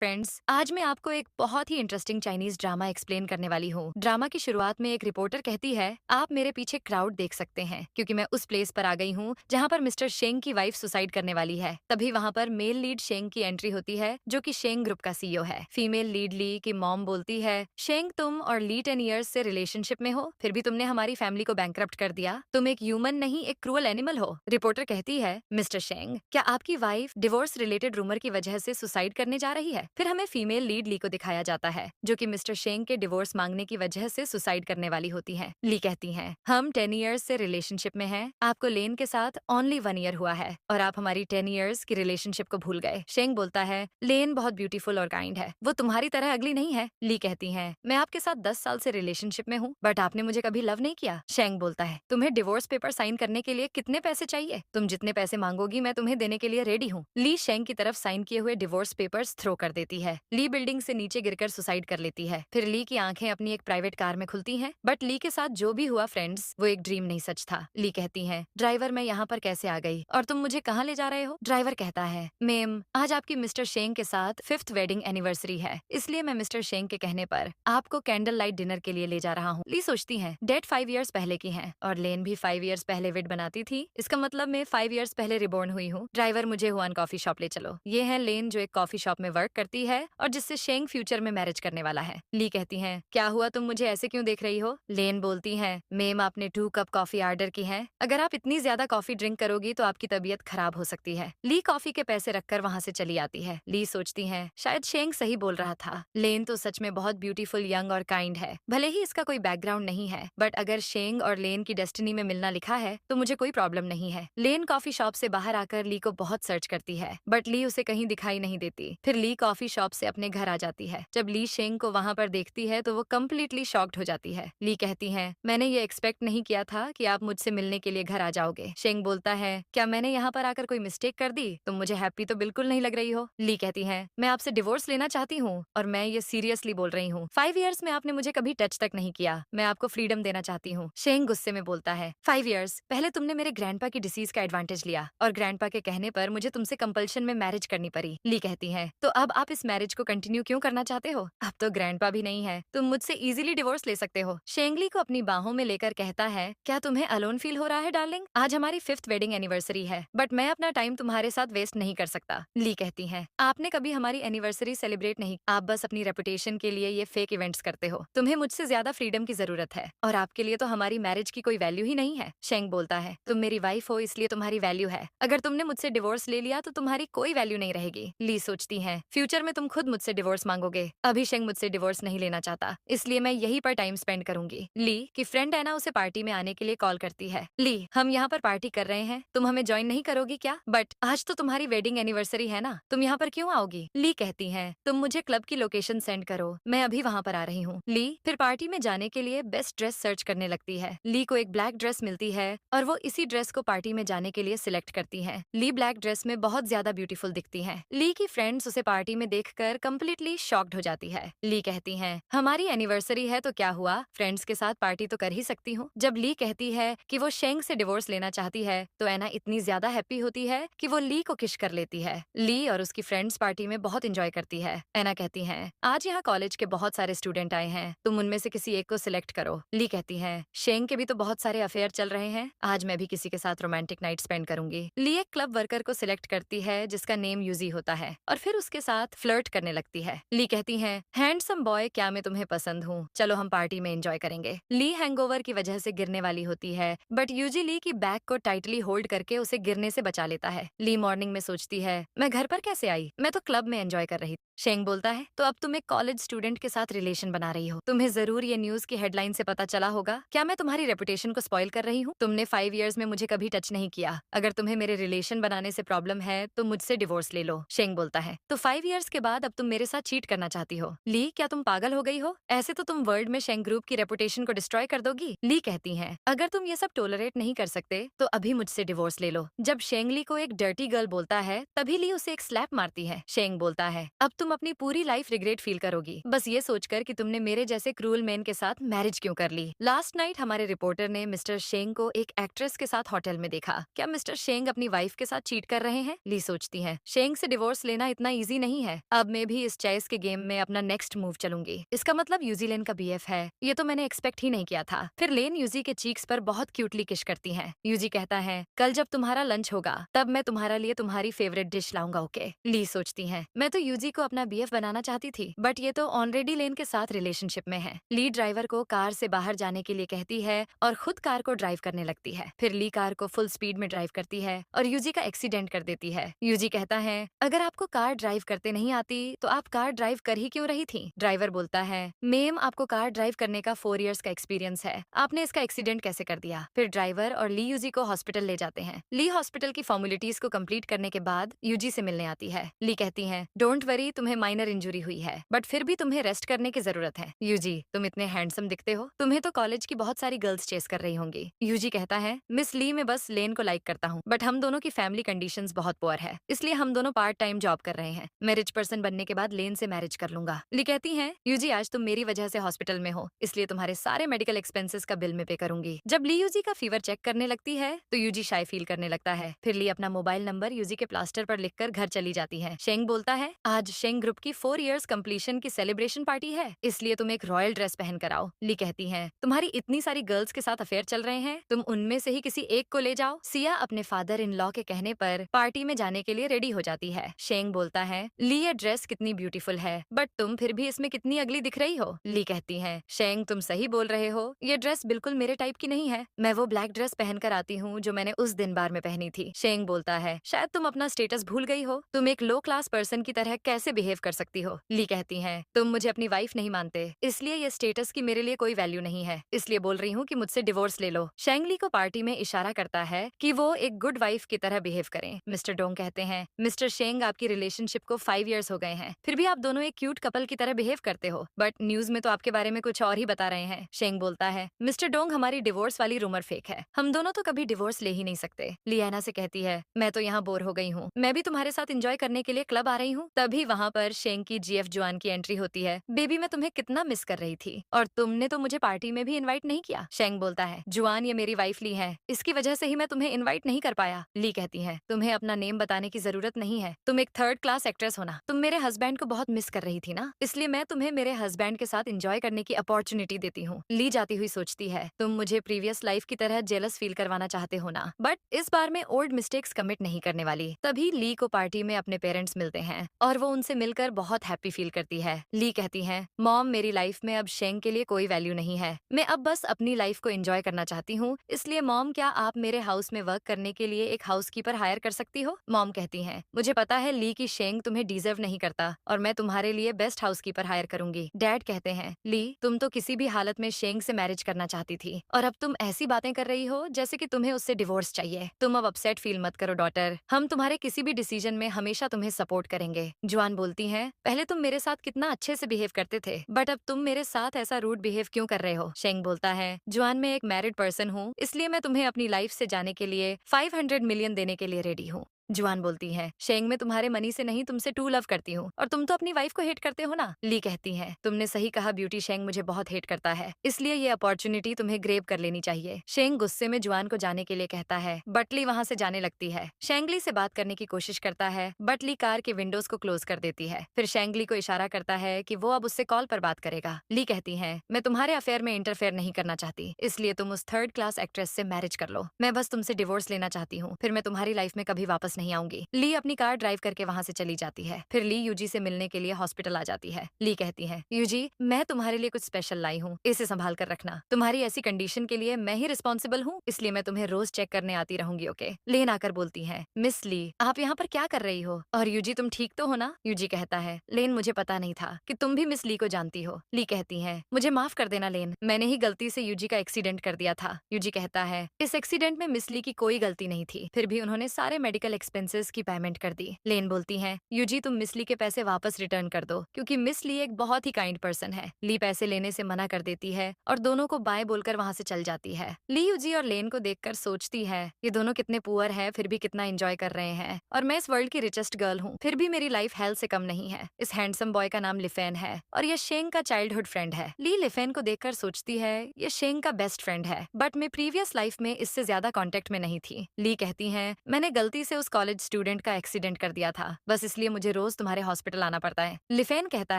Friends, आज मैं आपको एक बहुत ही इंटरेस्टिंग चाइनीज ड्रामा एक्सप्लेन करने वाली हूँ। ड्रामा की शुरुआत में एक रिपोर्टर कहती है, आप मेरे पीछे क्राउड देख सकते हैं क्योंकि मैं उस प्लेस पर आ गई हूँ जहाँ पर मिस्टर शेंग की वाइफ सुसाइड करने वाली है। तभी वहाँ पर मेल लीड शेंग की एंट्री होती है जो कि शेंग ग्रुप का सीईओ है। फीमेल लीड ली की मॉम बोलती है, शेंग तुम और ली 10 ईयर्स से रिलेशनशिप में हो, फिर भी तुमने हमारी फैमिली को बैंकरप्ट कर दिया। तुम एक ह्यूमन नहीं, एक क्रूअल एनिमल हो। रिपोर्टर कहती है, मिस्टर शेंग, क्या आपकी वाइफ डिवोर्स रिलेटेड रूमर की वजह से सुसाइड करने जा रही है? फिर हमें फीमेल लीड ली को दिखाया जाता है जो कि मिस्टर शेंग के डिवोर्स मांगने की वजह से सुसाइड करने वाली होती है। ली कहती हैं, हम 10 ईयर्स से रिलेशनशिप में हैं, आपको लेन के साथ ओनली 1 ईयर हुआ है और आप हमारी 10 ईयर्स की रिलेशनशिप को भूल गए। शेंग बोलता है, लेन बहुत ब्यूटीफुल और काइंड है, वो तुम्हारी तरह अगली नहीं है। ली कहती है, मैं आपके साथ 10 साल से रिलेशनशिप में हूँ बट आपने मुझे कभी लव नहीं किया। शेंग बोलता है, तुम्हें डिवोर्स पेपर साइन करने के लिए कितने पैसे चाहिए? तुम जितने पैसे मांगोगी मैं तुम्हें देने के लिए रेडी हूँ। ली शेंग की तरफ साइन किए हुए डिवोर्स पेपर्स थ्रो कर देती है। ली बिल्डिंग से नीचे गिरकर सुसाइड कर लेती है। फिर ली की आंखें अपनी एक प्राइवेट कार में खुलती हैं बट ली के साथ जो भी हुआ फ्रेंड्स, वो एक ड्रीम नहीं सच था। ली कहती है, ड्राइवर मैं यहाँ पर कैसे आ गई और तुम मुझे कहाँ ले जा रहे हो? ड्राइवर कहता है, मेम आज आपकी मिस्टर शेंग के साथ 5th वेडिंग एनिवर्सरी है, इसलिए मैं मिस्टर शेंग के कहने पर आपको कैंडल लाइट डिनर के लिए ले जा रहा हूँ। ली सोचती है, डेट 5 ईयर्स पहले की है और लेन भी 5 ईयर्स पहले विड बनाती थी, इसका मतलब मैं 5 ईयर्स पहले रिबॉर्न हुई हूँ। ड्राइवर मुझे हुआन कॉफी शॉप ले चलो। ये है लेन जो एक कॉफी शॉप में वर्क करती है और जिससे शेंग फ्यूचर में मैरिज करने वाला है। ली कहती है, क्या हुआ, तुम मुझे ऐसे क्यों देख रही हो? लेन बोलती है, मेम आपने 2 कप कॉफी ऑर्डर की है, अगर आप इतनी ज्यादा कॉफी ड्रिंक करोगी तो आपकी तबीयत खराब हो सकती है। ली कॉफी के पैसे रखकर वहाँ से चली आती है। ली सोचती है, शायद शेंग सही बोल रहा था, लेन तो सच में बहुत ब्यूटीफुल, यंग और काइंड है, भले ही इसका कोई बैकग्राउंड नहीं है बट अगर शेंग और लेन की डेस्टिनी में मिलना लिखा है तो मुझे कोई प्रॉब्लम नहीं है। लेन कॉफी शॉप से बाहर आकर ली को बहुत सर्च करती है बट ली उसे कहीं दिखाई नहीं देती। फिर ली कॉफी शॉप से अपने घर आ जाती है। जब ली शेंग को वहाँ पर देखती है तो वो कम्प्लीटली शॉक्ड हो जाती है। ली कहती है, मैंने ये एक्सपेक्ट नहीं किया था कि आप मुझसे मिलने के लिए घर आ जाओगे। शेंग बोलता है, क्या मैंने यहाँ पर आकर कोई मिस्टेक कर दी? तुम मुझे हैप्पी तो बिल्कुल नहीं लग रही हो। ली कहती है, मैं आपसे डिवोर्स लेना चाहती हूँ और मैं ये सीरियसली बोल रही हूँ। 5 ईयर्स में आपने मुझे कभी टच तक नहीं किया, मैं आपको फ्रीडम देना चाहती हूँ। शेंग गुस्से में बोलता है, 5 ईयर्स पहले तुमने मेरे ग्रैंडपा की डिसीज का एडवांटेज लिया और ग्रैंडपा के कहने पर मुझे तुमसे कंपल्शन में मैरिज करनी पड़ी। ली कहती है, तो अब आप इस मैरिज को कंटिन्यू क्यों करना चाहते हो? अब तो ग्रैंडपा भी नहीं है, तुम मुझसे इजीली डिवोर्स ले सकते हो। शेंग ली को अपनी बाहों में लेकर कहता है, क्या तुम्हें अलोन फील हो रहा है डार्लिंग? आज हमारी 5th वेडिंग एनिवर्सरी है बट मैं अपना टाइम तुम्हारे साथ वेस्ट नहीं कर सकता। ली कहती है, आपने कभी हमारी एनिवर्सरी सेलिब्रेट नहीं, आप बस अपनी रेपुटेशन के लिए ये फेक इवेंट्स करते हो। तुम्हें मुझसे ज्यादा फ्रीडम की जरूरत है और आपके लिए तो हमारी मैरिज की कोई वैल्यू ही नहीं है। शेंग बोलता है, तुम मेरी वाइफ हो इसलिए तुम्हारी वैल्यू है, अगर तुमने मुझसे डिवोर्स ले लिया तो तुम्हारी कोई वैल्यू नहीं रहेगी। ली सोचती है, फ्यूचर में तुम खुद मुझसे डिवोर्स मांगोगे। अभी शेंग मुझसे डिवोर्स नहीं लेना चाहता, इसलिए मैं यहीं पर टाइम स्पेंड करूंगी। ली की फ्रेंड एना उसे पार्टी में आने के लिए कॉल करती है। ली, हम यहाँ पर पार्टी कर रहे हैं, तुम हमें ज्वाइन नहीं करोगी क्या? बट आज तो तुम्हारी वेडिंग एनिवर्सरी है ना, तुम यहाँ पर क्यों आओगी? ली कहती है, तुम मुझे क्लब की लोकेशन सेंड करो, मैं अभी वहाँ पर आ रही हूँ। ली फिर पार्टी में जाने के लिए बेस्ट ड्रेस सर्च करने लगती है। ली को एक ब्लैक ड्रेस मिलती है और वो इसी ड्रेस को पार्टी में जाने के लिए सिलेक्ट करती है। ली ब्लैक ड्रेस में बहुत ज्यादा ब्यूटीफुल दिखती है। ली की फ्रेंड्स उसे पार्टी में देखकर कम्प्लीटली शॉक्ड हो जाती है। ली कहती है, हमारी एनिवर्सरी है तो क्या हुआ, फ्रेंड्स के साथ पार्टी तो कर ही सकती हूँ। जब ली कहती है कि वो शेंग से डिवोर्स लेना चाहती है तो एना इतनी ज्यादा हैप्पी होती है कि वो ली को किश कर लेती है। ली और उसकी फ्रेंड्स पार्टी में बहुत इंजॉय करती है। एना कहती है, आज यहाँ कॉलेज के बहुत सारे स्टूडेंट आए हैं, तुम उनमें से किसी एक को सिलेक्ट करो। ली कहती है, शेंग के भी तो बहुत सारे अफेयर चल रहे हैं, आज मैं भी किसी के साथ रोमांटिक नाइट स्पेंड करूंगी। ली एक क्लब वर्कर को सिलेक्ट करती है जिसका नेम यूजी होता है और फिर उसके साथ फ्लर्ट करने लगती है। ली कहती है, हैंडसम बॉय, क्या मैं तुम्हें पसंद हूँ, चलो हम पार्टी में एंजॉय करेंगे। ली हैंगओवर की वजह से गिरने वाली होती है बट यूजी ली की बैग को टाइटली होल्ड करके उसे गिरने से बचा लेता है। ली मॉर्निंग में सोचती है, मैं घर पर कैसे आई, मैं तो क्लब में एंजॉय कर रही थी। शेंग बोलता है, तो अब तुम एक कॉलेज स्टूडेंट के साथ रिलेशन बना रही हो, तुम्हें जरूर ये न्यूज की हेडलाइन से पता चला होगा, क्या मैं तुम्हारी रेपुटेशन को स्पॉइल कर रही हूँ? तुमने 5 ईयर्स में मुझे कभी टच नहीं किया, अगर तुम्हें मेरे रिलेशन बनाने से प्रॉब्लम है तो मुझसे डिवोर्स ले लो। शेंग बोलता है, तो 5 ईयर्स के बाद अब तुम मेरे साथ चीट करना चाहती हो? ली, क्या तुम पागल हो गई हो, ऐसे तो तुम वर्ल्ड में शेंग ग्रुप की रेपुटेशन को डिस्ट्रॉय कर दोगी। ली कहती है, अगर तुम ये सब टोलरेट नहीं कर सकते तो अभी मुझसे डिवोर्स ले लो। जब शेंग ली को एक डर्टी गर्ल बोलता है तभी ली उसे एक स्लैप मारती है। शेंग बोलता है, अब तुम अपनी पूरी लाइफ रिग्रेट फील करोगी, बस ये सोचकर कि तुमने मेरे जैसे क्रूअल मैन के साथ मैरिज क्यों कर ली। लास्ट नाइट हमारे रिपोर्टर ने मिस्टर शेंग को एक एक्ट्रेस के साथ होटल में देखा, क्या मिस्टर शेंग अपनी वाइफ के साथ चीट कर रहे हैं? ली सोचती है, शेंग से डिवोर्स लेना इतना इजी नहीं है। है, अब मैं भी इस चेस के गेम में अपना नेक्स्ट मूव चलूंगी। इसका मतलब यूजी लेन का बीएफ है, ये तो मैंने एक्सपेक्ट ही नहीं किया था। फिर लेन यूजी के चीक्स पर बहुत क्यूटली किश करती है। यूजी कहता है, कल जब तुम्हारा लंच होगा तब मैं तुम्हारे लिए तुम्हारी फेवरेट डिश लाऊंगा, ओके। ली सोचती है, मैं तो यूजी को अपना बीएफ बनाना चाहती थी, बट ये तो ऑलरेडी लेन के साथ रिलेशनशिप में है। ली ड्राइवर को कार से बाहर जाने के लिए कहती है और खुद कार को ड्राइव करने लगती है। फिर ली कार को फुल स्पीड में ड्राइव करती है और यूजी का एक्सीडेंट कर देती है। यूजी कहता है, अगर आपको कार ड्राइव करते नहीं आती तो आप कार ड्राइव कर ही क्यों रही थी? ड्राइवर बोलता है, मेम आपको कार ड्राइव करने का 4 इयर्स का एक्सपीरियंस है, आपने इसका एक्सीडेंट कैसे कर दिया? फिर ड्राइवर और ली यूजी को हॉस्पिटल ले जाते हैं। ली हॉस्पिटल की फॉर्मेलिटीज को कंप्लीट करने के बाद यूजी से मिलने आती है। ली कहती है, डोंट वरी, तुम्हें माइनर इंजुरी हुई है, बट फिर भी तुम्हें रेस्ट करने की जरूरत है। यूजी, तुम इतने हैंडसम दिखते हो, तुम्हें तो कॉलेज की बहुत सारी गर्ल्स चेस कर रही होंगी। यूजी कहता है, मिस ली, मैं बस लेन को लाइक करता हूँ, बट हम दोनों की फैमिली कंडीशंस बहुत पुअर है, इसलिए हम दोनों पार्ट टाइम जॉब कर रहे हैं। मैं रिच पर्सन बनने के बाद लेन से मैरिज कर लूंगा। ली कहती है, यूजी, आज तुम मेरी वजह से हॉस्पिटल में हो, इसलिए तुम्हारे सारे मेडिकल एक्सपेंसेस का बिल में पे करूंगी। जब ली यूजी का फीवर चेक करने लगती है तो यूजी शाय फील करने लगता है। फिर ली अपना मोबाइल नंबर यूजी के प्लास्टर पर लिखकर घर चली जाती है। शेंग बोलता है, आज शेंग ग्रुप की 4 इयर्स कंप्लीशन की सेलिब्रेशन पार्टी है, इसलिए तुम एक रॉयल ड्रेस पहन कर आओ। ली कहती है, तुम्हारी इतनी सारी गर्ल्स के साथ अफेयर चल रहे हैं, तुम उनमें से ही किसी एक को ले जाओ। सिया अपने फादर इन लॉ के कहने पर पार्टी में जाने के लिए रेडी हो जाती है। शेंग बोलता है, ली, ये ड्रेस कितनी ब्यूटीफुल है, बट तुम फिर भी इसमें कितनी अगली दिख रही हो। ली कहती है, शेंग, तुम सही बोल रहे हो, ये ड्रेस बिल्कुल मेरे टाइप की नहीं है, मैं वो ब्लैक ड्रेस पहन कर आती हूँ जो मैंने उस दिन बार में पहनी थी। शेंग बोलता है, शायद तुम अपना स्टेटस भूल गई हो, तुम एक लो क्लास पर्सन की तरह कैसे बिहेव कर सकती हो। ली कहती है, तुम मुझे अपनी वाइफ नहीं मानते, इसलिए ये स्टेटस की मेरे लिए कोई वैल्यू नहीं है, इसलिए बोल रही हूँ कि मुझसे डिवोर्स ले लो। शेंग ली को पार्टी में इशारा करता है कि वो एक गुड वाइफ की तरह बिहेव करें। मिस्टर डोंग कहते हैं, मिस्टर शेंग, आपकी रिलेशनशिप को 5 इयर्स हो गए हैं, फिर भी आप दोनों एक क्यूट कपल की तरह बिहेव करते हो, बट न्यूज में तो आपके बारे में कुछ और ही बता रहे हैं। शेंग बोलता है, मिस्टर डोंग, हमारी डिवोर्स वाली रूमर फेक है, हम दोनों तो कभी डिवोर्स ले ही नहीं सकते। लियाना से कहती है, मैं तो यहाँ बोर हो गई हूँ, मैं भी तुम्हारे साथ एंजॉय करने के लिए क्लब आ रही हूँ। तभी वहाँ पर शेंग की जीएफ जुआन की एंट्री होती है। बेबी, मैं तुम्हें कितना मिस कर रही थी, और तुमने तो मुझे पार्टी में भी इनवाइट नहीं किया। शेंग बोलता है, जुआन, ये मेरी वाइफ ली है, इसकी वजह से ही मैं तुम्हें इनवाइट नहीं कर पाया। ली कहती है, तुम्हें अपना नेम बताने की जरूरत नहीं है, तुम एक 3rd क्लास एक्ट्रेस हो ना, तुम मेरे हस्बैंड को बहुत मिस कर रही थी ना, इसलिए मैं तुम्हें मेरे हस्बैंड के साथ एंजॉय करने की अपॉर्चुनिटी देती हूँ। ली जाती हुई सोचती है, तुम मुझे प्रीवियस लाइफ की तरह जेलस फील करवाना चाहते हो ना, बट इस बार मैं ओल्ड मिस्टेक्स कमिट नहीं करने वाली। तभी ली को पार्टी में अपने पेरेंट्स मिलते हैं और वो उनसे मिलकर बहुत हैप्पी फील करती है। ली कहती है, मॉम, मेरी लाइफ में अब शेंग के लिए कोई वैल्यू नहीं है, मैं अब बस अपनी लाइफ को एंजॉय करना चाहती हूँ, इसलिए मॉम, क्या आप मेरे हाउस में वर्क करने के लिए एक हाउसकीपर हायर कर सकती हो? मॉम कहती है, मुझे पता है ली की शेंग तुम्हें डिजर्व नहीं करता, और मैं तुम्हारे लिए बेस्ट हाउसकीपर हायर करूंगी। डैड कहते हैं, ली, तुम तो किसी भी हालत में शेंग से मैरिज करना चाहती थी, और अब तुम ऐसी बातें कर रही हो जैसे कि तुम्हें उससे डिवोर्स चाहिए। तुम अब अपसेट फील मत करो डॉटर, हम तुम्हारे किसी भी डिसीजन में हमेशा तुम्हें सपोर्ट करेंगे। जुआन बोलती है, पहले तुम मेरे साथ कितना अच्छे से बिहेव करते थे, बट अब तुम मेरे साथ ऐसा रूड बिहेव क्यों कर रहे हो? शेंग बोलता है, जुआन, मैं एक मैरिड पर्सन हूँ, इसलिए मैं तुम्हें अपनी लाइफ से जाने के लिए 500 मिलियन देने के लिए रेडी हूँ। जुआन बोलती है, शेंग, मैं तुम्हारे मनी से नहीं, तुमसे टू लव करती हूँ, और तुम तो अपनी वाइफ को हेट करते हो ना। ली कहती है, तुमने सही कहा ब्यूटी, शेंग मुझे बहुत हेट करता है, इसलिए ये अपॉर्चुनिटी तुम्हें ग्रेब कर लेनी चाहिए। शेंग गुस्से में जुआन को जाने के लिए कहता है, बट ली वहाँ से जाने लगती है। शेंगली से बात करने की कोशिश करता है, बट ली कार के विंडोज को क्लोज कर देती है। फिर शेंगली को इशारा करता है कि वो अब उससे कॉल पर बात करेगा। ली कहती है, मैं तुम्हारे अफेयर में इंटरफेयर नहीं करना चाहती, इसलिए तुम उस 3rd क्लास एक्ट्रेस से मैरिज कर लो, मैं बस तुमसे डिवोर्स लेना चाहती हूँ, फिर मैं तुम्हारी लाइफ में कभी वापस नहीं आऊंगी। ली अपनी कार ड्राइव करके वहाँ से चली जाती है। फिर ली यूजी से मिलने के लिए हॉस्पिटल आ जाती है। ली कहती है, यूजी, मैं तुम्हारे लिए कुछ स्पेशल लाई हूँ, इसे संभाल कर रखना, तुम्हारी ऐसी कंडीशन के लिए मैं ही रिस्पॉन्सिबल हूँ, इसलिए मैं तुम्हें रोज चेक करने आती रहूंगी, ओके? लेन आकर बोलती है, मिस ली, आप यहाँ पर क्या कर रही हो, और यूजी, तुम ठीक तो हो ना? यूजी कहता है, लेन, मुझे पता नहीं था कि तुम भी मिस ली को जानती हो। ली कहती है, मुझे माफ कर देना लेन, मैंने ही गलती से यूजी का एक्सीडेंट कर दिया था। यूजी कहता है, इस एक्सीडेंट में मिस ली की कोई गलती नहीं थी, फिर भी उन्होंने सारे मेडिकल एक्सपेंसेस की पेमेंट कर दी। लेन बोलती है, यूजी, तुम मिस ली के पैसे वापस रिटर्न कर दो, क्योंकि मिस ली एक बहुत ही काइंड पर्सन है। ली पैसे लेने से मना कर देती है और दोनों को बाय बोलकर वहाँ से चल जाती है। ली यूजी और लेन को देखकर सोचती है, ये दोनों कितने पुअर हैं, फिर भी कितना एंजॉय कर रहे हैं, और मैं इस वर्ल्ड की रिचेस्ट गर्ल हूँ, फिर भी मेरी लाइफ हेल से कम नहीं है। इस हैंडसम बॉय का नाम लिफेन है, और ये शेंग का चाइल्डहुड फ्रेंड है। ली लिफेन को देखकर सोचती है, ये शेंग का बेस्ट फ्रेंड है, बट मैं प्रीवियस लाइफ में इससे ज्यादा कॉन्टेक्ट में नहीं थी। ली कहती है, मैंने गलती से उस कॉलेज स्टूडेंट का एक्सीडेंट कर दिया था, बस इसलिए मुझे रोज तुम्हारे हॉस्पिटल आना पड़ता है। लिफेन कहता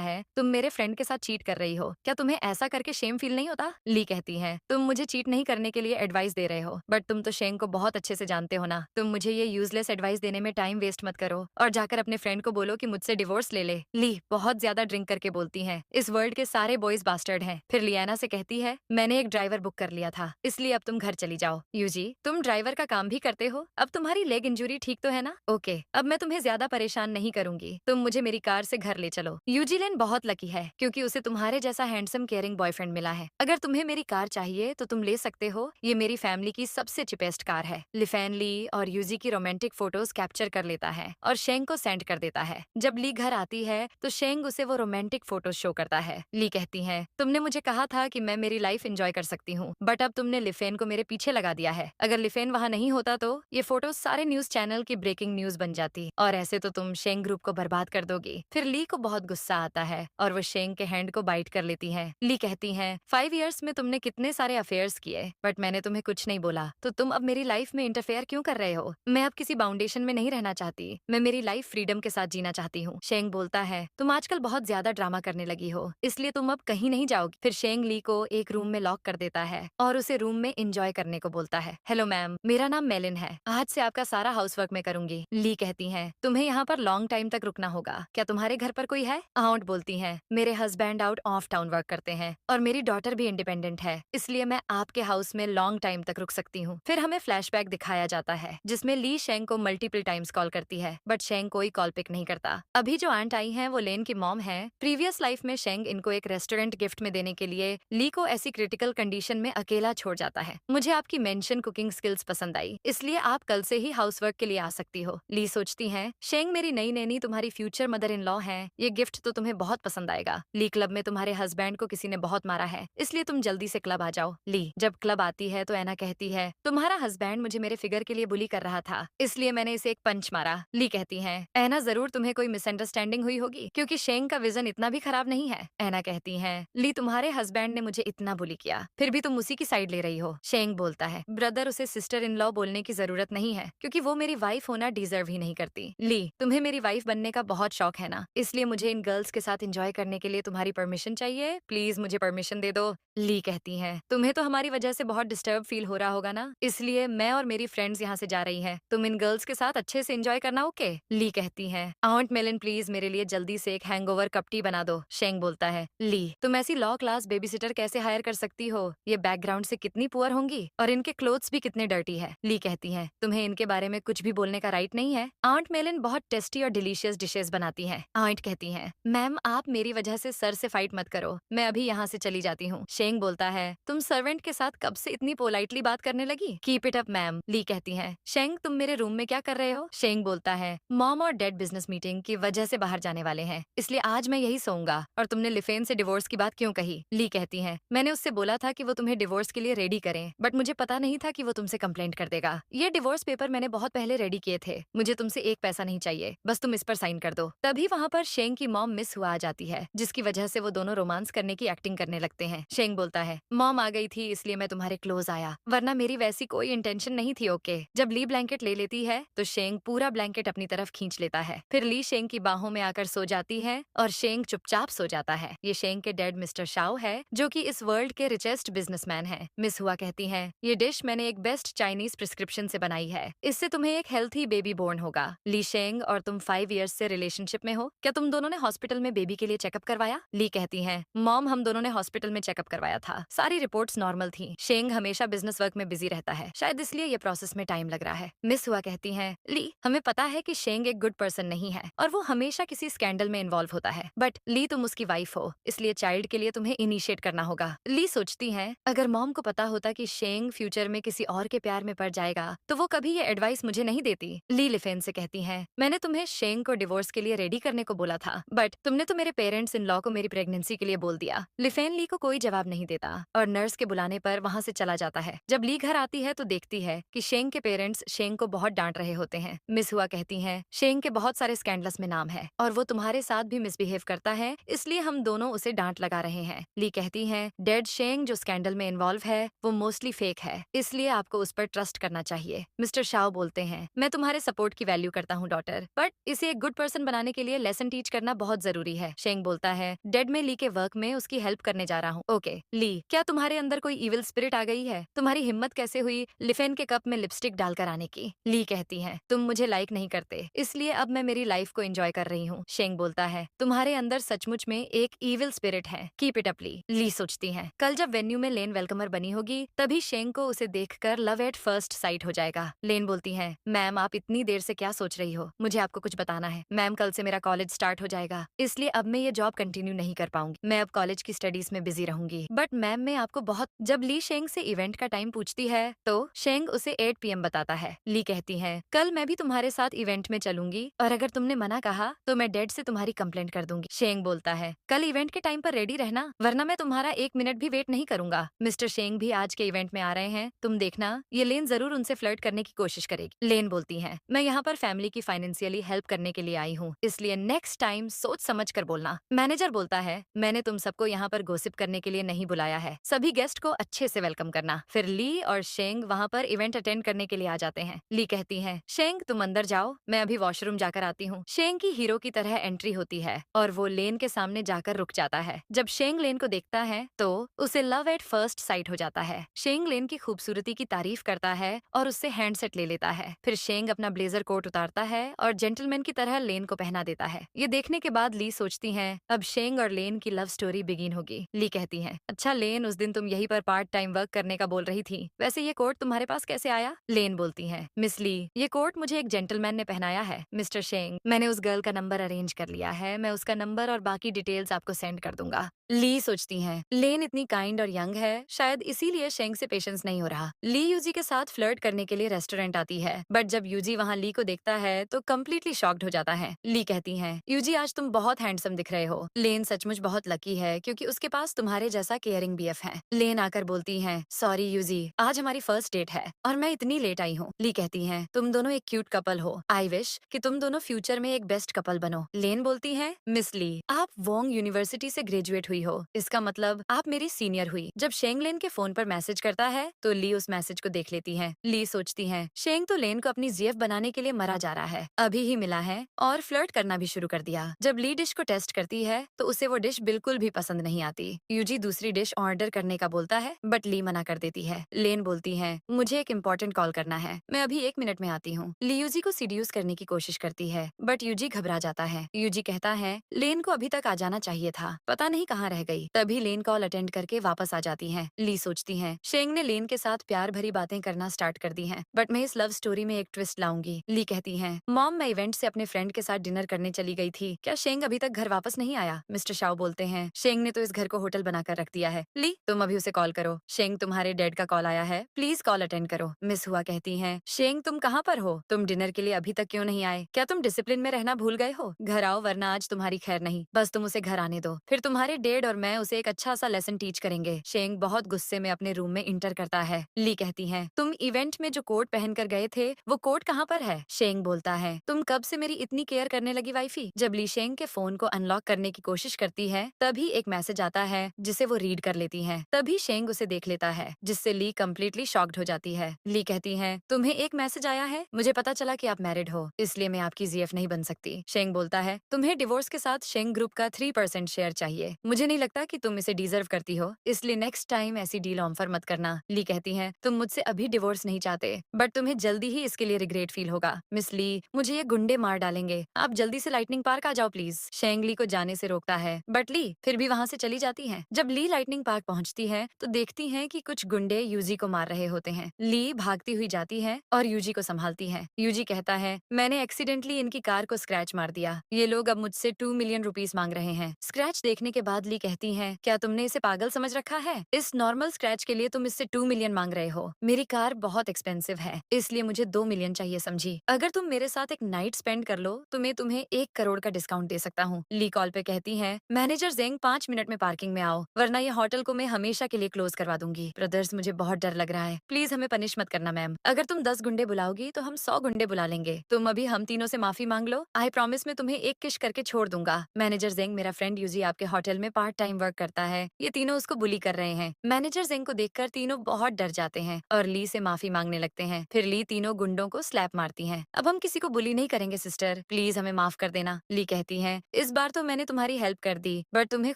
है, तुम मेरे फ्रेंड के साथ चीट कर रही हो, क्या तुम्हें ऐसा करके शेम फील नहीं होता? ली कहती है, तुम मुझे चीट नहीं करने के लिए एडवाइस दे रहे हो, बट तुम तो शेंग को बहुत अच्छे से जानते हो ना। तुम मुझे ये यूजलेस एडवाइस देने में टाइम वेस्ट मत करो और जाकर अपने फ्रेंड को बोलो कि मुझसे डिवोर्स ले ले। ली बहुत ज्यादा ड्रिंक करके बोलती है, इस वर्ल्ड के सारे बॉयज बास्टर्ड हैं। फिर लियाना से कहती है, मैंने एक ड्राइवर बुक कर लिया था, इसलिए अब तुम घर चली जाओ। यूजी, तुम ड्राइवर का काम भी करते हो, अब तुम्हारी लेग इंजुरी ठीक तो है ना? ओके, अब मैं तुम्हें ज्यादा परेशान नहीं करूंगी, तुम मुझे मेरी कार से घर ले चलो। यूजीलेन बहुत लकी है क्योंकि उसे तुम्हारे जैसा हैंडसम केयरिंग बॉयफ्रेंड मिला है। अगर तुम्हें मेरी कार चाहिए तो तुम ले सकते हो, ये मेरी फैमिली की सबसे चिपेस्ट कार है। लिफेन ली और यूजी की रोमांटिक फोटोज कैप्चर कर लेता है और शेंग को सेंड कर देता है। जब ली घर आती है तो शेंग उसे वो रोमांटिक फोटोज शो करता है। ली कहती है, तुमने मुझे कहा था कि मैं मेरी लाइफ एंजॉय कर सकती हूँ, बट अब तुमने लिफेन को मेरे पीछे लगा दिया है। अगर लिफेन वहाँ नहीं होता तो ये फोटोज सारे न्यूज चैनल की ब्रेकिंग न्यूज बन जाती और ऐसे तो तुम शेंग ग्रुप को बर्बाद कर दोगी। फिर ली को बहुत गुस्सा आता है और वो शेंग के हैंड को बाइट कर लेती है। ली कहती है, 5 इयर्स में तुमने कितने सारे अफेयर्स किए, बट मैंने तुम्हें कुछ नहीं बोला, तो तुम अब मेरी लाइफ में इंटरफेयर क्यों कर रहे हो? मैं अब किसी बाउंडेशन में नहीं रहना चाहती, मैं मेरी लाइफ फ्रीडम के साथ जीना चाहती हूँ। शेंग बोलता है, तुम आजकल बहुत ज्यादा ड्रामा करने लगी हो, इसलिए तुम अब कहीं नहीं जाओगी। फिर शेंग ली को एक रूम में लॉक कर देता है और उसे रूम में एंजॉय करने को बोलता है। हेलो मैम, मेरा नाम मेलिन है, आज से आपका सारा हाउस वर्क मैं करूंगी। ली कहती है, तुम्हें यहाँ पर लॉन्ग टाइम तक रुकना होगा, क्या तुम्हारे घर पर कोई है? आउट बोलती है, मेरे husband out of town work करते हैं और मेरी डॉटर भी इंडिपेंडेंट है, इसलिए मैं आपके हाउस में लॉन्ग टाइम तक रुक सकती हूँ। फिर हमें फ्लैशबैक दिखाया जाता है जिसमें ली शेंग को मल्टीपल टाइम्स कॉल करती है, बट शेंग कोई कॉल पिक नहीं करता। अभी जो आंट आई है वो लेन की मॉम है। प्रीवियस लाइफ में शेंग इनको एक रेस्टोरेंट गिफ्ट में देने के लिए ली को ऐसी क्रिटिकल कंडीशन में अकेला छोड़ जाता है। मुझे आपकी मेंशन कुकिंग स्किल्स पसंद आई, इसलिए आप कल से ही हाउसवर्क के लिए आ सकती हो। ली सोचती है, शेंग मेरी नई नैनी तुम्हारी फ्यूचर मदर इन लॉ है, ये गिफ्ट तो तुम्हें बहुत पसंद आएगा। ली, क्लब में तुम्हारे हस्बैंड को किसी ने बहुत मारा है, इसलिए तुम जल्दी से क्लब आ जाओ। ली, जब क्लब आती है तो एना कहती है, तुम्हारा हस्बैंड मुझे मेरे फिगर के लिए बुली कर रहा था, इसलिए मैंने इसे एक पंच मारा। ली कहती है, एना जरूर तुम्हें कोई मिसअंडरस्टैंडिंग हुई होगी क्योंकि शेंग का विजन इतना भी खराब नहीं है। एना कहती है, ली तुम्हारे हस्बैंड ने मुझे इतना बुली किया, फिर भी तुम उसी की साइड ले रही हो। शेंग बोलता है, ब्रदर, उसे सिस्टर इन लॉ बोलने की जरूरत नहीं है क्योंकि वो मेरी वाइफ होना डिजर्व ही नहीं करती। ली, तुम्हें मेरी वाइफ बनने का बहुत शौक है ना, इसलिए मुझे इन गर्ल्स के साथ एंजॉय करने के लिए तुम्हारी परमिशन चाहिए, प्लीज मुझे परमिशन दे दो। ली कहती है, तुम्हें तो हमारी वजह से बहुत डिस्टर्ब फील हो रहा होगा ना, इसलिए मैं और मेरी फ्रेंड्स यहाँ से जा रही हैं, तुम इन गर्ल्स के साथ अच्छे से एंजॉय करना, ओके? ली कहती है, आंट मेलिन प्लीज मेरे लिए जल्दी से एक हैंगओवर कप टी बना दो। शेंग बोलता है, ली, तुम ऐसी लॉ क्लास बेबीसिटर कैसे हायर कर सकती हो? ये बैकग्राउंड से कितनी पुअर होंगी और इनके क्लोथ्स भी कितने डर्टी है। ली कहती है, तुम्हें इनके बारे में कुछ भी बोलने का राइट नहीं है। आंट मेलिन बहुत टेस्टी और डिलीशियस डिशेस बनाती है। आंट कहती है, मैम आप मेरी वजह से सर से फाइट मत करो, मैं अभी यहाँ से चली जाती हूँ। शेंग बोलता है, तुम सर्वेंट के साथ कब से इतनी पोलाइटली बात करने लगी? Keep it up ma'am. Li कहती है, शेंग तुम मेरे रूम में क्या कर रहे हो? शेंग बोलता है, मॉम और डैड बिजनेस मीटिंग की वजह से बाहर जाने वाले हैं, इसलिए आज मैं यही सोऊंगा। और तुमने लिफेन से डिवोर्स की बात क्यों कही? ली कहती है, मैंने उससे बोला था कि वो तुम्हें डिवोर्स के लिए रेडी करें, बट मुझे पता नहीं था कि वो तुमसे कंप्लेंट कर देगा। ये डिवोर्स पेपर मैंने बहुत पहले रेडी किए थे, मुझे तुमसे एक पैसा नहीं चाहिए, बस तुम इस पर साइन कर दो। तभी वहाँ पर शेंग की मॉम मिस हुआ आ जाती है, जिसकी वजह से वो दोनों रोमांस करने की एक्टिंग करने लगते हैं। शेंग बोलता है, मॉम आ गई थी इसलिए मैं तुम्हारे क्लोज आया, वरना मेरी वैसी कोई इंटेंशन नहीं थी, ओके? जब ली ब्लैंकेट ले लेती है तो शेंग पूरा ब्लैंकेट अपनी तरफ खींच लेता है। फिर ली शेंग की बाहों में आकर सो जाती है और शेंग चुपचाप सो जाता है। ये शेंग के डैड मिस्टर शाओ है, जो कि इस वर्ल्ड के रिचेस्ट बिजनेसमैन है। मिस हुआ कहती है, ये डिश मैंने एक बेस्ट चाइनीज प्रिस्क्रिप्शन से बनाई है, इससे तुम्हें एक हेल्थी बेबी बोर्न होगा। ली शेंग और तुम 5 इयर्स से रिलेशनशिप में हो, क्या तुम दोनों ने हॉस्पिटल में बेबी के लिए चेकअप करवाया? ली कहती है, मॉम हम दोनों ने हॉस्पिटल में चेकअप करवाया था, सारी रिपोर्ट्स नॉर्मल थी। शेंग हमेशा बिजनेस वर्क में बिजी रहता है, शायद इसलिए ये प्रोसेस में टाइम लग रहा है। मिस हुआ कहती है, ली हमें पता है कि शेंग एक गुड पर्सन नहीं है और वो हमेशा किसी स्कैंडल में इन्वॉल्व होता है, बट ली तुम उसकी वाइफ हो, इसलिए चाइल्ड के लिए तुम्हें इनिशिएट करना होगा। ली सोचती है, अगर मॉम को पता होता कि शेंग फ्यूचर में किसी और के प्यार में पड़ जाएगा तो वो कभी ये एडवाइस मुझे नहीं देती। ली लिफेन से कहती है, मैंने तुम्हें शेंग को डिवोर्स के लिए रेडी करने को बोला था, बट तुमने तो मेरे पेरेंट्स इन लॉ को मेरी प्रेगनेंसी के लिए बोल दिया। लिफेन ली को कोई जवाब नहीं देता और नर्स के बुलाने पर वहाँ से चला जाता है। जब ली घर आती है तो देखती है कि शेंग के पेरेंट्स शेंग को बहुत डांट रहे होते हैं। मिस हुआ कहती है, शेंग के बहुत सारे स्कैंडल्स में नाम है और वो तुम्हारे साथ भी मिसबिहेव करता है, इसलिए हम दोनों उसे डांट लगा रहे हैं। ली कहती है, डेड शेंग जो स्कैंडल में इन्वॉल्व है वो मोस्टली फेक है, इसलिए आपको उस पर ट्रस्ट करना चाहिए। मिस्टर शाओ बोलते हैं, मैं तुम्हारे सपोर्ट की वैल्यू करता हूँ डॉटर, बट इसे एक गुड पर्सन बनाने के लिए लेसन टीच करना बहुत जरूरी है। शेंग बोलता है, डेड में ली के वर्क में उसकी हेल्प करने जा रहा हूँ। ओके ली, क्या तुम्हारे अंदर कोई इविल स्पिरिट आ गई है? तुम्हारी हिम्मत कैसे हुई लिफेन के कप में लिपस्टिक डालकर आने की? ली कहती है, तुम मुझे लाइक नहीं करते, इसलिए अब मैं मेरी लाइफ को एंजॉय कर रही हूँ। शेंग बोलता है, तुम्हारे अंदर सचमुच में एक इविल स्पिरिट है, कीप इट अप ली। ली सोचती है, कल जब वेन्यू में लेन वेलकमर बनी होगी तभी शेंग को उसे देखकर लव एट फर्स्ट साइट हो जाएगा। लेन बोलती है, मैम आप इतनी देर से क्या सोच रही हो? मुझे आपको कुछ बताना है। मैम कल से मेरा कॉलेज स्टार्ट हो जाएगा, इसलिए अब मैं ये जॉब कंटिन्यू नहीं कर पाऊंगी। मैं अब कॉलेज की स्टडीज में बिजी रहूंगी। बट मैम मैं आपको बहुत। जब ली शेंग से इवेंट का टाइम पूछती है तो शेंग उसे 8 PM बताता है। ली कहती है, कल मैं भी तुम्हारे साथ इवेंट में चलूंगी और अगर तुमने मना कहा तो मैं डेड से तुम्हारी कंप्लेंट कर दूंगी। शेंग बोलता है, कल इवेंट के टाइम पर रेडी रहना, वरना मैं तुम्हारा 1 मिनट भी वेट नहीं करूंगा। मिस्टर शेंग भी आज के इवेंट में आ रहे हैं, तुम देखना ये लेन जरूर उनसे फ्लर्ट करने की कोशिश करेगी। लेन बोलती है, मैं यहाँ पर फैमिली की फाइनेंशियली हेल्प करने के लिए आई हूँ, इसलिए नेक्स्ट टाइम सोच समझ कर बोलना। मैनेजर बोलता है, मैंने तुम सबको यहाँ पर गोसिप करने के लिए नहीं बुलाया है, सभी गेस्ट को अच्छे से वेलकम करना। फिर ली और शेंग वहाँ पर इवेंट अटेंड करने के लिए आ जाते हैं। ली कहती है, शेंग तुम अंदर जाओ, मैं अभी वॉशरूम जाकर आती हूँ। शेंग की हीरो की तरह एंट्री होती है और वो लेन के सामने जाकर रुक जाता है। जब शेंग लेन को देखता है तो उसे लव एट फर्स्ट साइट हो जाता है। शेंग लेन की खूबसूरती की तारीफ करता है और उससे हैंडसेट ले लेता है। फिर शेंग अपना ब्लेजर कोट उतारता है और जेंटलमैन की तरह लेन को पहना देता है। ये देखने के बाद ली सोचती है, अब शेंग और लेन की लव स्टोरी बिगिन होगी। ली कहती है, अच्छा लेन, उस दिन तुम यहीं पर पार्ट टाइम वर्क करने का बोल रही थी, वैसे ये कोट तुम्हारे पास कैसे आया? लेन बोलती है, मिस ली, ये कोट मुझे एक जेंटलमैन ने पहनाया है। मिस्टर शेंग, मैंने उस गर्ल का नंबर अरेंज कर लिया है, मैं उसका नंबर और बाकी डिटेल्स आपको सेंड कर दूंगा। ली सोचती है, लेन इतनी काइंड और यंग है, शायद इसीलिए शेंग से पेशेंस नहीं हो रहा। ली यूजी के साथ फ्लर्ट करने के लिए रेस्टोरेंट आती है, बट जब यूजी वहाँ ली को देखता है तो कम्प्लीटली शॉक्ड हो जाता है। ली कहती है, यूजी आज तुम बहुत हैंडसम दिख रहे हो। लेन सचमुच बहुत लकी है क्योंकि उसके पास तुम्हारे जैसा केयरिंग बीएफ है। लेन आकर बोलती है, सॉरी यूजी, आज हमारी फर्स्ट डेट है और मैं इतनी लेट आई हूँ। ली कहती है, तुम दोनों एक क्यूट कपल हो, आई विश कि तुम दोनों फ्यूचर में एक बेस्ट कपल बनो। लेन बोलती है, मिस ली, आप वोंग यूनिवर्सिटी से ग्रेजुएट हुई हो, इसका मतलब आप मेरी सीनियर हुई। जब शेंग लेन के फोन पर मैसेज करता है तो ली उस मैसेज को देख लेती है। ली सोचती है, शेंग तो लेन को अपनी जीएफ बनाने के लिए मरा जा रहा है, अभी ही मिला है और फ्लर्ट करना भी शुरू कर दिया। जब ली डिश को टेस्ट करती है तो उसे वो डिश बिल्कुल भी पसंद नहीं आती। यूजी दूसरी डिश ऑर्डर करने का बोलता है बट ली मना कर देती है। लेन बोलती है, मुझे एक इम्पोर्टेंट कॉल करना है, मैं अभी 1 मिनट में आती हूँ। ली यूजी को सीड्यूस करने की कोशिश करती है बट यूजी घबरा जाता है। यूजी कहता है, लेन को अभी तक आ जाना चाहिए था, पता नहीं कहाँ रह गई। तभी लेन कॉल अटेंड करके वापस आ जाती है। ली सोचती है, शेंग ने लेन के साथ प्यार भरी बातें करना स्टार्ट कर दी हैं, बट मैं इस लव स्टोरी में एक ट्विस्ट लाऊंगी। ली कहती है, मॉम मैं इवेंट से अपने फ्रेंड के साथ डिनर करने चली गई थी, क्या शेंग अभी तक घर वापस नहीं आया? मिस्टर शाओ बोलते हैं, शेंग ने तो इस घर को होटल बनाकर रख दिया है। ली तुम अभी उसे कॉल करो, शेंग तुम्हारे डैड का कॉल आया है, प्लीज कॉल अटेंड करो। मिस हुआ कहती है, शेंग तुम कहाँ पर हो? तुम डिनर के लिए अभी तक क्यों नहीं आए? क्या तुम डिसिप्लिन में रहना भूल गए हो? घर आओ वरना आज तुम्हारी खैर नहीं, बस तुम उसे घर आने दो, फिर तुम्हारे डैड और मैं उसे एक अच्छा सा लेसन टीच करेंगे। शेंग बहुत गुस्से में अपने रूम में इंटर करता है। ली कहती है, तुम इवेंट में जो कोट पहन कर गए थे वो कोट कहाँ पर है? शेंग बोलता है, तुम कब से मेरी इतनी केयर करने लगी वाइफी? जब ली शेंग के फोन को अनलॉक करने की कोशिश करती है तभी एक मैसेज आता है जिसे वो रीड कर लेती है। तभी शेंग उसे देख लेता है जिससे ली कम्प्लीटली शॉक्ड हो जाती है। ली कहती है, तुम्हें एक मैसेज आया है, मुझे पता चला कि आप मैरिड हो, इसलिए मैं आपकी जीएफ नहीं बन सकती। शेंग बोलता है, तुम्हें डिवोर्स के साथ शेंग ग्रुप का 3% शेयर चाहिए, मुझे नहीं लगता कि तुम इसे डिजर्व करती हो, इसलिए नेक्स्ट टाइम ऐसी डील ऑफर मत करना। ली कहती है, तुम मुझसे अभी डिवोर्स नहीं चाहते बट तुम्हें जल्दी ही इसके लिए रिग्रेट फील होगा। मिस ली, मुझे ये गुंडे मार डालेंगे, आप जल्दी से लाइटनिंग पार्क आ जाओ प्लीज। शेंग ली को जाने से रोकता है बट ली फिर भी वहाँ से चली जाती है। जब ली लाइटनिंग पार्क पहुँचती है तो देखती है कि कुछ गुंडे यूजी को मार रहे होते हैं। ली भागती हुई जाती है और यूजी को संभालती है। यूजी कहता है, मैंने एक्सीडेंटली इनकी कार को स्क्रैच मार दिया, ये लोग अब मुझसे 2 मिलियन रुपीस मांग रहे हैं। स्क्रैच देखने के बाद ली कहती है, क्या तुमने इसे पागल समझ रखा है? इस नॉर्मल स्क्रैच के लिए तुम इससे 2 मिलियन मांग रहे हो? मेरी कार बहुत एक्सपेंसिव है, इसलिए मुझे 2 मिलियन चाहिए, समझी? अगर तुम मेरे साथ एक नाइट स्पेंड कर लो तो मैं तुम्हें 1 करोड़ का डिस्काउंट दे सकता हूँ। ली कॉल पे कहती है, मैनेजर जेंग 5 मिनट में पार्किंग में आओ वरना ये होटल को मैं हमेशा के लिए क्लोज करवा दूंगी। ब्रदर्स मुझे बहुत डर लग रहा है, प्लीज हमें पनिश मत करना मैम, अगर तुम 10 गुंडे बुलाओगी तो हम 100 गुंडे बुला लेंगे, तुम अभी हम तीनों से माफी मांग लो, आई प्रॉमिस मैं तुम्हें एक किश करके छोड़ दूंगा। मैनेजर जेंग, मेरा फ्रेंड यूजी आपके होटल में पार्ट टाइम वर्क करता है, ये तीनों उसको बुली कर रहे हैं। मैनेजर जेंग को देखकर तीनों बहुत डर जाते हैं और ली से माफी मांगने लगते हैं। फिर ली तीनों गुंडों को स्लैप मारती हैं। अब हम किसी को बुली नहीं करेंगे सिस्टर, प्लीज हमें माफ कर देना। ली कहती है, इस बार तो मैंने तुम्हारी हेल्प कर दी, बट तुम्हें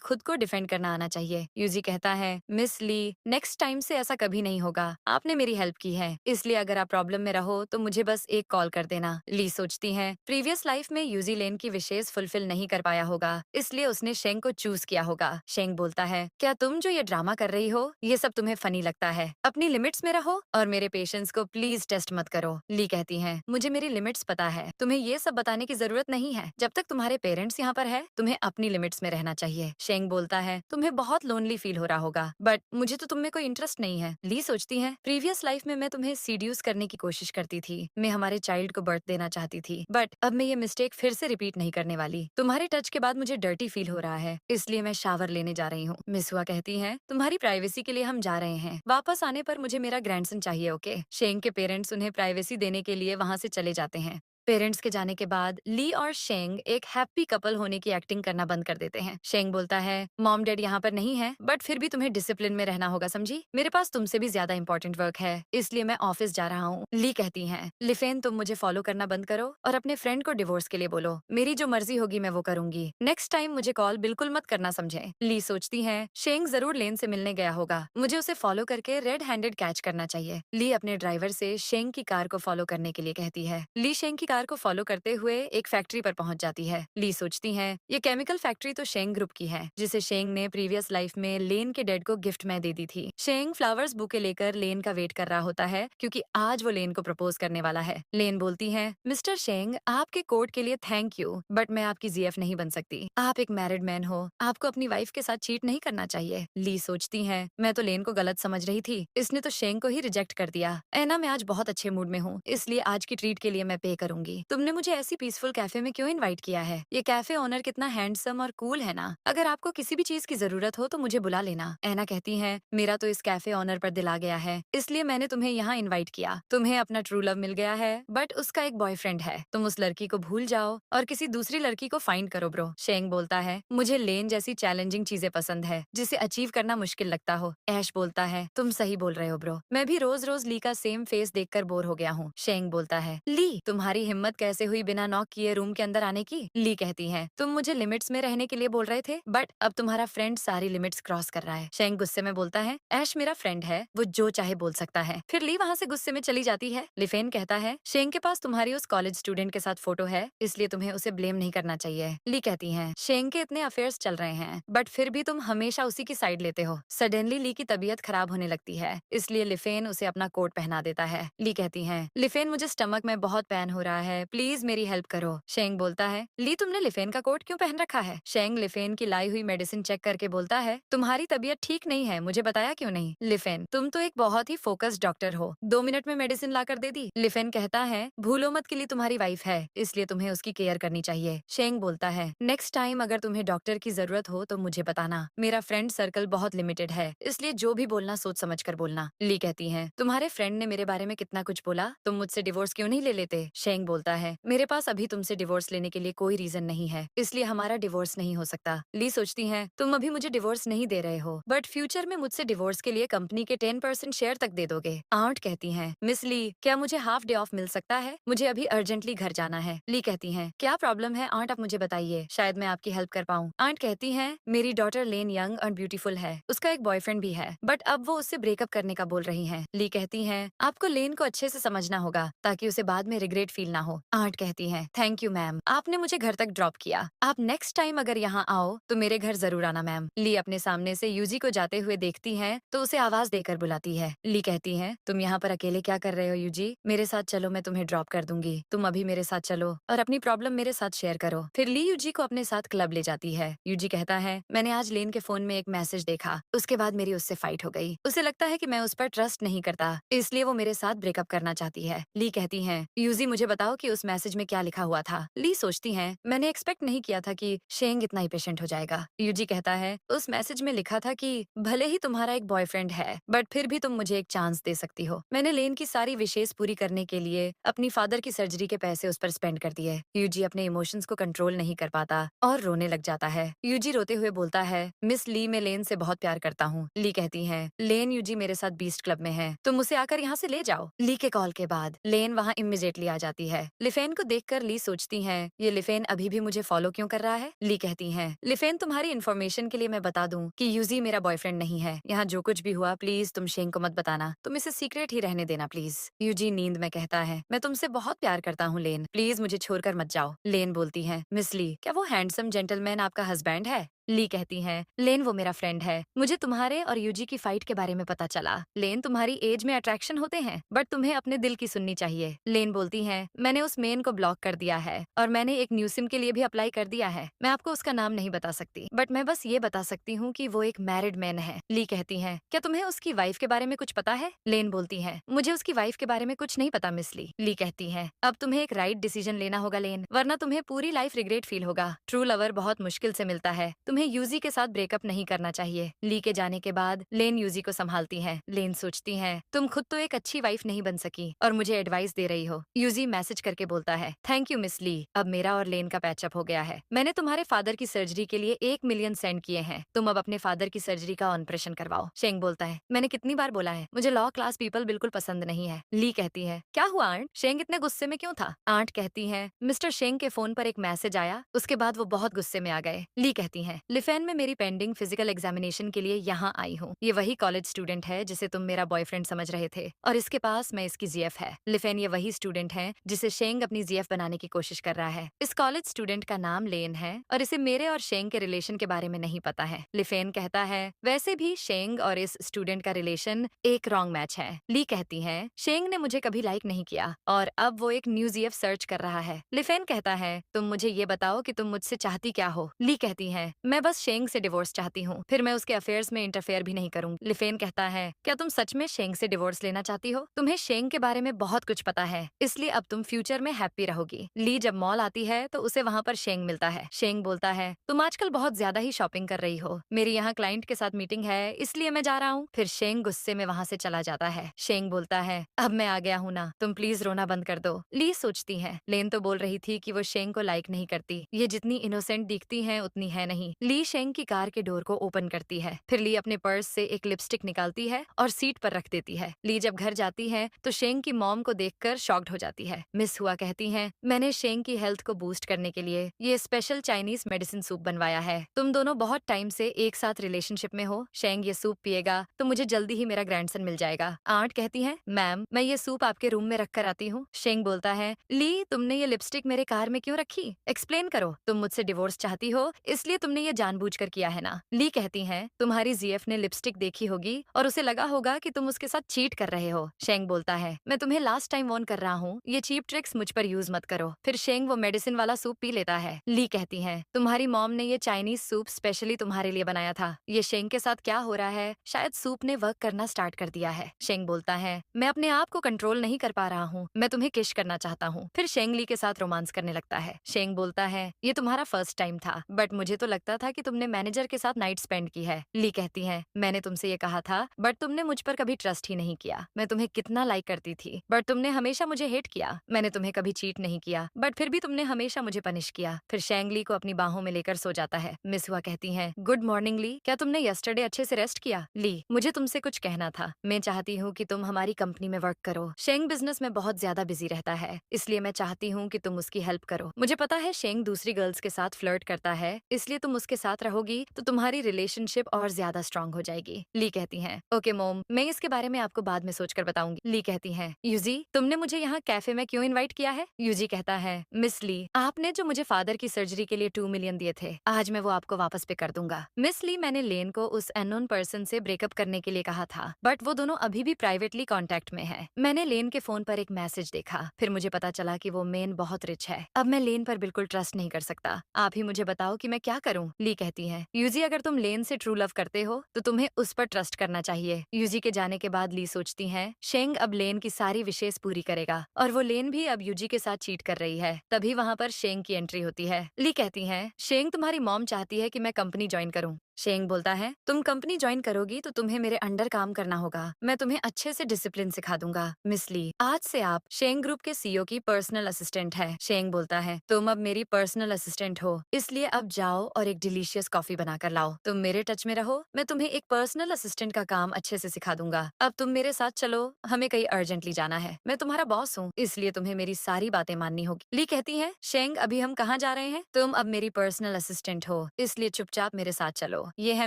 खुद को डिफेंड करना आना चाहिए। यूजी कहता है, मिस ली, नेक्स्ट टाइम से ऐसा कभी नहीं होगा। आपने मेरी हेल्प की है, इसलिए अगर आप प्रॉब्लम में रहो तो मुझे बस एक कॉल कर देना। ली सोचती है, प्रीवियस लाइफ में यूजी लेन की विशेष फुलफिल नहीं कर पाया होगा, इसलिए उसने शेंग को चूज किया होगा। शेंग बोलता है, क्या तुम जो ये ड्रामा कर रही हो ये सब तुम्हें फनी लगता है? अपनी लिमिट्स में रहो और मेरे पेशेंस को प्लीज टेस्ट मत करो। ली कहती है, मुझे मेरी लिमिट्स पता है, तुम्हें ये सब बताने की जरूरत नहीं है। जब तक तुम्हारे पेरेंट्स यहाँ पर है तुम्हें अपनी लिमिट्स में रहना चाहिए। शेंग बोलता है, तुम्हें बहुत लोनली फील हो रहा होगा, बट मुझे तो तुम में कोई इंटरेस्ट नहीं है। ली सोचती है, प्रीवियस लाइफ में मैं तुम्हें सीड्यूस करने की कोशिश करती थी, मैं हमारे चाइल्ड को बर्थ देना चाहती थी, बट अब मैं ये मिस्टेक फिर से रिपीट नहीं करने वाली। तुम्हारे टच के बाद मुझे डर्टी फील हो रहा है, इसलिए मैं शावर लेने जा रही हूँ। मिसुआ कहती है, तुम्हारी प्राइवेसी के लिए हम जा रहे हैं, वापस आने पर मुझे मेरा ग्रैंडसन चाहिए, ओके? शेंग के पेरेंट्स उन्हें प्राइवेसी देने के लिए वहाँ से चले जाते हैं। पेरेंट्स के जाने के बाद ली और शेंग एक हैप्पी कपल होने की एक्टिंग करना बंद कर देते हैं। शेंग बोलता है, मॉम डैड यहाँ पर नहीं है, बट फिर भी तुम्हें डिसिप्लिन में रहना होगा, समझी? मेरे पास तुमसे भी ज्यादा इंपॉर्टेंट वर्क है, इसलिए मैं ऑफिस जा रहा हूँ। ली कहती है, लिफेन तुम मुझे फॉलो करना बंद करो और अपने फ्रेंड को डिवोर्स के लिए बोलो, मेरी जो मर्जी होगी मैं वो करूंगी। नेक्स्ट टाइम मुझे कॉल बिल्कुल मत करना, समझे? ली सोचती है, शेंग जरूर लेन से मिलने गया होगा, मुझे उसे फॉलो करके रेड हैंडेड कैच करना चाहिए। ली अपने ड्राइवर से शेंग की कार को फॉलो करने के लिए कहती है। ली शेंग की कार को फॉलो करते हुए एक फैक्ट्री पर पहुंच जाती है। ली सोचती है, ये केमिकल फैक्ट्री तो शेंग ग्रुप की है, जिसे शेंग ने प्रीवियस लाइफ में लेन के डेड को गिफ्ट में दे दी थी। शेंग फ्लावर्स बुके लेकर लेन का वेट कर रहा होता है, क्योंकि आज वो लेन को प्रपोज करने वाला है। लेन बोलती है, मिस्टर शेंग, आपके कोट के लिए थैंक यू, बट मैं आपकी जीएफ नहीं बन सकती। आप एक मैरिड मैन हो, आपको अपनी वाइफ के साथ चीट नहीं करना चाहिए। ली सोचती है, मैं तो लेन को गलत समझ रही थी, इसने तो शेंग को ही रिजेक्ट कर दिया। एना, मैं आज बहुत अच्छे मूड में हूँ, इसलिए आज की ट्रीट के लिए मैं पे करूंगी। तुमने मुझे ऐसी पीसफुल कैफे में क्यों इनवाइट किया है? ये कैफे ओनर कितना हैंडसम और कूल है ना। अगर आपको किसी भी चीज की जरूरत हो तो मुझे बुला लेना। एना कहती है, मेरा तो इस कैफे ओनर पर दिल आ गया है, इसलिए मैंने तुम्हें यहाँ इनवाइट किया। तुम्हें अपना ट्रू लव मिल गया है, बट उसका एक बॉयफ्रेंड है। तुम उस लड़की को भूल जाओ और किसी दूसरी लड़की को फाइंड करो ब्रो। शेंग बोलता है, मुझे लेन जैसी चैलेंजिंग चीजें पसंद है, जिसे अचीव करना मुश्किल लगता हो। ऐश बोलता है, तुम सही बोल रहे हो ब्रो, मैं भी रोज रोज ली का सेम फेस देखकर बोर हो गया हूँ। शेंग बोलता है, ली, तुम्हारी हिम्मत कैसे हुई बिना नॉक किए रूम के अंदर आने की? ली कहती है, तुम मुझे लिमिट्स में रहने के लिए बोल रहे थे, बट अब तुम्हारा फ्रेंड सारी लिमिट्स क्रॉस कर रहा है। शेंग गुस्से में बोलता है, ऐश मेरा फ्रेंड है, वो जो चाहे बोल सकता है। फिर ली वहाँ से गुस्से में चली जाती है। लिफेन कहता है, शेंग के पास तुम्हारी उस कॉलेज स्टूडेंट के साथ फोटो है, इसलिए तुम्हें उसे ब्लेम नहीं करना चाहिए। ली कहती है, शेंग के इतने अफेयर्स चल रहे हैं, बट फिर भी तुम हमेशा उसी की साइड लेते हो। सडनली ली की तबीयत खराब होने लगती है, इसलिए लिफेन उसे अपना कोट पहना देता है। ली कहती है, लिफेन मुझे स्टमक में बहुत पेन हो रहा है, प्लीज मेरी हेल्प करो। शेंग बोलता है, ली तुमने लिफेन का कोट क्यों पहन रखा है? शेंग लिफेन की लाई हुई मेडिसिन चेक करके बोलता है, तुम्हारी तबीयत ठीक नहीं है, मुझे बताया क्यों नहीं? लिफेन, तुम तो एक बहुत ही फोकस्ड डॉक्टर हो, 2 मिनट में मेडिसिन ला कर दे दी। लिफेन कहता है, भूलो मत के लिए तुम्हारी वाइफ है, इसलिए तुम्हें उसकी केयर करनी चाहिए। शेंग बोलता है, नेक्स्ट टाइम अगर तुम्हें डॉक्टर की जरूरत हो तो मुझे बताना, मेरा फ्रेंड सर्कल बहुत लिमिटेड है, इसलिए जो भी बोलना सोच समझ कर बोलना। ली कहती है, तुम्हारे फ्रेंड ने मेरे बारे में कितना कुछ बोला, तुम मुझसे डिवोर्स क्यों नहीं ले लेते? शेंग बोलता है, मेरे पास अभी तुमसे डिवोर्स लेने के लिए कोई रीजन नहीं है, इसलिए हमारा डिवोर्स नहीं हो सकता। ली सोचती है, तुम अभी मुझे डिवोर्स नहीं दे रहे हो, बट फ्यूचर में मुझसे डिवोर्स के लिए कंपनी के 10% शेयर तक दे दोगे। आंट कहती है, मिस ली, क्या मुझे हाफ डे ऑफ मिल सकता है? मुझे अभी अर्जेंटली घर जाना है। ली कहती है, क्या प्रॉब्लम है आंट, आप मुझे बताइए, शायद मैं आपकी हेल्प कर पाऊँ। आंट कहती है, मेरी डॉटर लेन यंग और ब्यूटीफुल है, उसका एक बॉयफ्रेंड भी है, बट अब वो उससे ब्रेकअप करने का बोल रही है। ली कहती है, आपको लेन को अच्छे से समझना होगा, ताकि उसे बाद में रिग्रेट फील ना हो। आंट कहती है, थैंक यू मैम, आपने मुझे घर तक ड्रॉप किया, आप नेक्स्ट टाइम अगर यहाँ आओ तो मेरे घर जरूर आना मैम। ली अपने सामने से यूजी को जाते हुए देखती है तो उसे आवाज देकर बुलाती है। ली कहती है, तुम यहाँ पर अकेले क्या कर रहे हो यूजी? मेरे साथ चलो, मैं तुम्हें ड्रॉप कर दूंगी, तुम अभी मेरे साथ चलो और अपनी प्रॉब्लम मेरे साथ शेयर करो। फिर ली यूजी को अपने साथ क्लब ले जाती है। यूजी कहता है, मैंने आज लेन के फोन में एक मैसेज देखा, उसके बाद मेरी उससे फाइट हो गई, उसे लगता है कि मैं उस पर ट्रस्ट नहीं करता, इसलिए वो मेरे साथ ब्रेकअप करना चाहती है। ली कहती है, यूजी मुझे बताओ बताओ कि उस मैसेज में क्या लिखा हुआ था। ली सोचती है, मैंने एक्सपेक्ट नहीं किया था कि शेंग इतना ही पेशेंट हो जाएगा। यूजी कहता है, उस मैसेज में लिखा था कि भले ही तुम्हारा एक बॉयफ्रेंड है, बट फिर भी तुम मुझे एक चांस दे सकती हो। मैंने लेन की सारी विशेष पूरी करने के लिए अपनी फादर की सर्जरी के पैसे उस पर स्पेंड कर दिए। यूजी अपने इमोशंस को कंट्रोल नहीं कर पाता और रोने लग जाता है। यूजी रोते हुए बोलता है, मिस ली, मैं लेन से बहुत प्यार करता हूँ। ली कहती है, लेन, यूजी मेरे साथ बीस्ट क्लब में है, तुम उसे आकर यहाँ से ले जाओ। ली के कॉल के बाद लेन वहाँ इमीडिएटली आ जाती है। लिफेन को देखकर ली सोचती है, ये लिफेन अभी भी मुझे फॉलो क्यों कर रहा है। ली कहती है, लिफेन, तुम्हारी इन्फॉर्मेशन के लिए मैं बता दूं कि यूजी मेरा बॉयफ्रेंड नहीं है। यहाँ जो कुछ भी हुआ प्लीज तुम शेंग को मत बताना, तुम इसे सीक्रेट ही रहने देना प्लीज। यूजी नींद में कहता है, मैं तुमसे बहुत प्यार करता हूँ लेन, प्लीज मुझे छोड़कर मत जाओ। लेन बोलती है, मिस ली, क्या वो हैंडसम जेंटलमैन आपका हस्बैंड है। ली कहती है, लेन वो मेरा फ्रेंड है। मुझे तुम्हारे और यूजी की फाइट के बारे में पता चला। लेन, तुम्हारी एज में अट्रैक्शन होते हैं, बट तुम्हें अपने दिल की सुननी चाहिए। लेन बोलती है, मैंने उस मेन को ब्लॉक कर दिया है और मैंने एक न्यू सिम के लिए भी अप्लाई कर दिया है। मैं आपको उसका नाम नहीं बता सकती, बट मैं बस ये बता सकती हूँ कि वो एक मैरिड मैन है। ली कहती है, क्या तुम्हें उसकी वाइफ के बारे में कुछ पता है। लेन बोलती है, मुझे उसकी वाइफ के बारे में कुछ नहीं पता मिस ली। ली कहती है, अब तुम्हें एक राइट डिसीजन लेना होगा लेन, वरना तुम्हें पूरी लाइफ रिग्रेट फील होगा। ट्रू लवर बहुत मुश्किल से मिलता है, तुम्हें यूजी के साथ ब्रेकअप नहीं करना चाहिए। ली के जाने के बाद लेन यूजी को संभालती है। लेन सोचती है, तुम खुद तो एक अच्छी वाइफ नहीं बन सकी और मुझे एडवाइस दे रही हो। यूजी मैसेज करके बोलता है, थैंक यू मिस ली, अब मेरा और लेन का पैचअप हो गया है। मैंने तुम्हारे फादर की सर्जरी के लिए 1 मिलियन सेंड किए हैं, तुम अब अपने फादर की सर्जरी का ऑपरेशन करवाओ। शेंग बोलता है, मैंने कितनी बार बोला है, मुझे लॉ क्लास पीपल बिल्कुल पसंद नहीं है। ली कहती है, क्या हुआ आंट, शेंग इतने गुस्से में क्यों था। आंट कहती है, मिस्टर शेंग के फोन पर एक मैसेज आया, उसके बाद वो बहुत गुस्से में आ गए। ली कहती है, लिफेन में मेरी पेंडिंग फिजिकल एग्जामिनेशन के लिए यहाँ आई हूँ। ये वही कॉलेज स्टूडेंट है जिसे तुम मेरा बॉयफ्रेंड समझ रहे थे और इसके पास मैं इसकी जीएफ है। लिफेन ये वही स्टूडेंट है जिसे शेंग अपनी जीएफ बनाने की कोशिश कर रहा है। इस कॉलेज स्टूडेंट का नाम लेन है और इसे मेरे और शेंग के रिलेशन के बारे में नहीं पता है। लिफेन कहता है, वैसे भी शेंग और इस स्टूडेंट का रिलेशन एक रॉन्ग मैच है। ली कहती है, शेंग ने मुझे कभी लाइक नहीं किया और अब वो एक न्यू जीएफ सर्च कर रहा है। लिफेन कहता है, तुम मुझे ये बताओ कि तुम मुझसे चाहती क्या हो। ली कहती है, मैं बस शेंग से डिवोर्स चाहती हूँ, फिर मैं उसके अफेयर्स में इंटरफेयर भी नहीं करूंगी। लिफेन कहता है, क्या तुम सच में शेंग से डिवोर्स लेना चाहती हो। तुम्हें शेंग के बारे में बहुत कुछ पता है, इसलिए अब तुम फ्यूचर में हैप्पी रहोगी। ली जब मॉल आती है तो उसे वहाँ पर शेंग मिलता है। शेंग बोलता है, तुम आजकल बहुत ज्यादा ही शॉपिंग कर रही हो, मेरी यहाँ क्लाइंट के साथ मीटिंग है इसलिए मैं जा रहा हूँ। फिर शेंग गुस्से में वहाँ से चला जाता है। शेंग बोलता है, अब मैं आ गया हूँ ना, तुम प्लीज रोना बंद कर दो। ली सोचती है, लेन तो बोल रही थी कि वो शेंग को लाइक नहीं करती, ये जितनी इनोसेंट दिखती है उतनी है नहीं। ली शेंग की कार के डोर को ओपन करती है, फिर ली अपने पर्स से एक लिपस्टिक निकालती है और सीट पर रख देती है। ली जब घर जाती है तो शेंग की मॉम को देखकर शॉक्ड हो जाती है। मिस हुआ कहती है, मैंने शेंग की हेल्थ को बूस्ट करने के लिए ये स्पेशल चाइनीज मेडिसिन सूप बनवाया है, तुम दोनों बहुत टाइम से एक साथ रिलेशनशिप में हो, शेंग ये सूप पिएगा तो मुझे जल्दी ही मेरा ग्रैंडसन मिल जाएगा। आंट कहती है, मैम मैं ये सूप आपके रूम में रख कर आती हूँ। शेंग बोलता है, ली तुमने ये लिपस्टिक मेरे कार में क्यों रखी, एक्सप्लेन करो, तुम मुझसे डिवोर्स चाहती हो इसलिए तुमने ये जानबूझकर किया है ना। ली कहती है, तुम्हारी जीएफ ने लिपस्टिक देखी होगी और उसे लगा होगा कि तुम उसके साथ चीट कर रहे हो। शेंग बोलता है, मैं तुम्हें लास्ट टाइम वार्न कर रहा हूँ, ये चीप ट्रिक्स मुझ पर यूज मत करो। फिर शेंग वो मेडिसिन वाला सूप पी लेता है। ली कहती है, तुम्हारी मॉम ने ये चाइनीज सूप स्पेशली तुम्हारे लिए बनाया था। ये शेंग के साथ क्या हो रहा है, शायद सूप ने वर्क करना स्टार्ट कर दिया है। शेंग बोलता है, मैं अपने आप को कंट्रोल नहीं कर पा रहा हूँ, मैं तुम्हें किश करना चाहता हूँ। फिर शेंग ली के साथ रोमांस करने लगता है। शेंग बोलता है, ये तुम्हारा फर्स्ट टाइम था, बट मुझे तो लगता था कि तुमने मैनेजर के साथ नाइट स्पेंड की है। ली कहती है, मैंने तुमसे ये कहा था बट तुमने मुझ पर कभी ट्रस्ट ही नहीं किया। मैं तुम्हें कितना लाइक करती थी बट तुमने हमेशा मुझे हेट किया। मैंने तुम्हें कभी चीट नहीं किया बट फिर भी तुमने हमेशा मुझे पनिश किया। फिर शेंग ली को अपनी बाहों में लेकर सो जाता है। मिस हुआ कहती है, गुड मॉर्निंग ली, क्या तुमने यस्टरडे अच्छे से रेस्ट किया। ली, मुझे तुमसे कुछ कहना था, मैं चाहती हूँ कि तुम हमारी कंपनी में वर्क करो। शेंग बिजनेस में बहुत ज्यादा बिजी रहता है, इसलिए मैं चाहती हूँ कि तुम उसकी हेल्प करो। मुझे पता है शेंग दूसरी गर्ल्स के साथ फ्लर्ट करता है, इसलिए तुम उसके साथ रहोगी तो तुम्हारी रिलेशनशिप और ज्यादा स्ट्रांग हो जाएगी। ली कहती है, ओके मोम, मैं इसके बारे में आपको बाद में सोचकर बताऊंगी। ली कहती है, यूजी तुमने मुझे यहाँ कैफे में क्यों इनवाइट किया है। यूजी कहता है, मिस ली, आपने जो मुझे फादर की सर्जरी के लिए 2 मिलियन दिए थे, आज मैं वो आपको वापस पे कर दूंगा। मिस ली, मैंने लेन को उस अननोन पर्सन से ब्रेकअप करने के लिए कहा था बट वो दोनों अभी भी प्राइवेटली कॉन्टेक्ट में है। मैंने लेन के फोन पर एक मैसेज देखा, फिर मुझे पता चला कि वो मेन बहुत रिच है। अब मैं लेन पर बिल्कुल ट्रस्ट नहीं कर सकता। आप ही मुझे बताओ कि मैं क्या करूं। ली कहती है, यूजी अगर तुम लेन से ट्रू लव करते हो तो तुम्हें उस पर ट्रस्ट करना चाहिए। यूजी के जाने के बाद ली सोचती है शेंग अब लेन की सारी विशेष पूरी करेगा और वो लेन भी अब यूजी के साथ चीट कर रही है। तभी वहाँ पर शेंग की एंट्री होती है। ली कहती है शेंग तुम्हारी मॉम चाहती है कि मैं कंपनी ज्वाइन करूँ। शेंग बोलता है तुम कंपनी ज्वाइन करोगी तो तुम्हें मेरे अंडर काम करना होगा। मैं तुम्हें अच्छे से डिसिप्लिन सिखा दूंगा। मिस ली, आज से आप शेंग ग्रुप के सीईओ की पर्सनल असिस्टेंट है। शेंग बोलता है तुम अब मेरी पर्सनल असिस्टेंट हो, इसलिए अब जाओ और एक डिलीशियस कॉफी बनाकर लाओ। तुम मेरे टच में रहो, मैं तुम्हें एक पर्सनल असिस्टेंट का काम अच्छे से सिखा दूंगा। अब तुम मेरे साथ चलो, हमें कहीं अर्जेंटली जाना है। मैं तुम्हारा बॉस हूँ, इसलिए तुम्हें मेरी सारी बातें माननी होगी। ली कहती है शेंग अभी हम कहाँ जा रहे हैं? तुम अब मेरी पर्सनल असिस्टेंट हो, इसलिए चुपचाप मेरे साथ चलो। ये है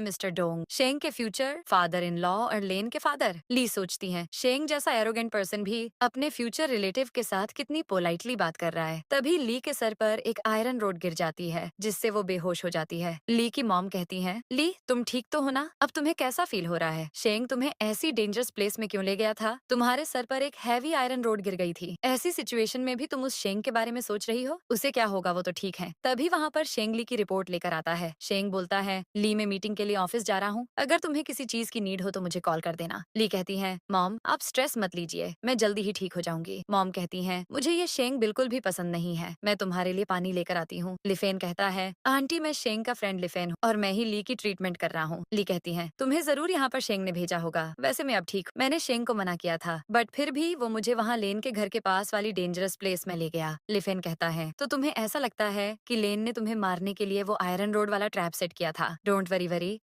मिस्टर डोंग, शेंग के फ्यूचर फादर इन लॉ और लेन के फादर। ली सोचती है शेंग जैसा एरोगेंट पर्सन भी अपने फ्यूचर रिलेटिव के साथ कितनी पोलाइटली बात कर रहा है। तभी ली के सर पर एक आयरन रोड गिर जाती है जिससे वो बेहोश हो जाती है। ली की मॉम कहती है ली तुम ठीक तो हो ना? अब तुम्हें कैसा फील हो रहा है? शेंग तुम्हें ऐसी डेंजरस प्लेस में क्यों ले गया था? तुम्हारे सर पर एक हैवी आयरन रोड गिर गई थी। ऐसी सिचुएशन में भी तुम उस शेंग के बारे में सोच रही हो? उसे क्या होगा वो तो ठीक है। तभी वहाँ पर शेंग ली की रिपोर्ट लेकर आता है। शेंग बोलता है ली मैं मीटिंग के लिए ऑफिस जा रहा हूँ, अगर तुम्हें किसी चीज की नीड हो तो मुझे कॉल कर देना। ली कहती है मॉम आप स्ट्रेस मत लीजिए, मैं जल्दी ही ठीक हो जाऊंगी। मॉम कहती है मुझे ये शेंग बिल्कुल भी पसंद नहीं है, मैं तुम्हारे लिए पानी लेकर आती हूँ। लिफेन कहता है आंटी मैं शेंग का फ्रेंड लिफेन हूँ और मैं ही ली की ट्रीटमेंट कर रहा हूँ। ली कहती है तुम्हें जरूर यहाँ पर शेंग ने भेजा होगा, वैसे मैं अब ठीक, मैंने शेंग को मना किया था बट फिर भी वो मुझे वहाँ लेन के घर के पास वाली डेंजरस प्लेस में ले गया। लिफेन कहता है तो तुम्हें ऐसा लगता है कि लेन ने तुम्हें मारने के लिए वो आयरन रोड वाला ट्रैप सेट किया था? डोंट वरी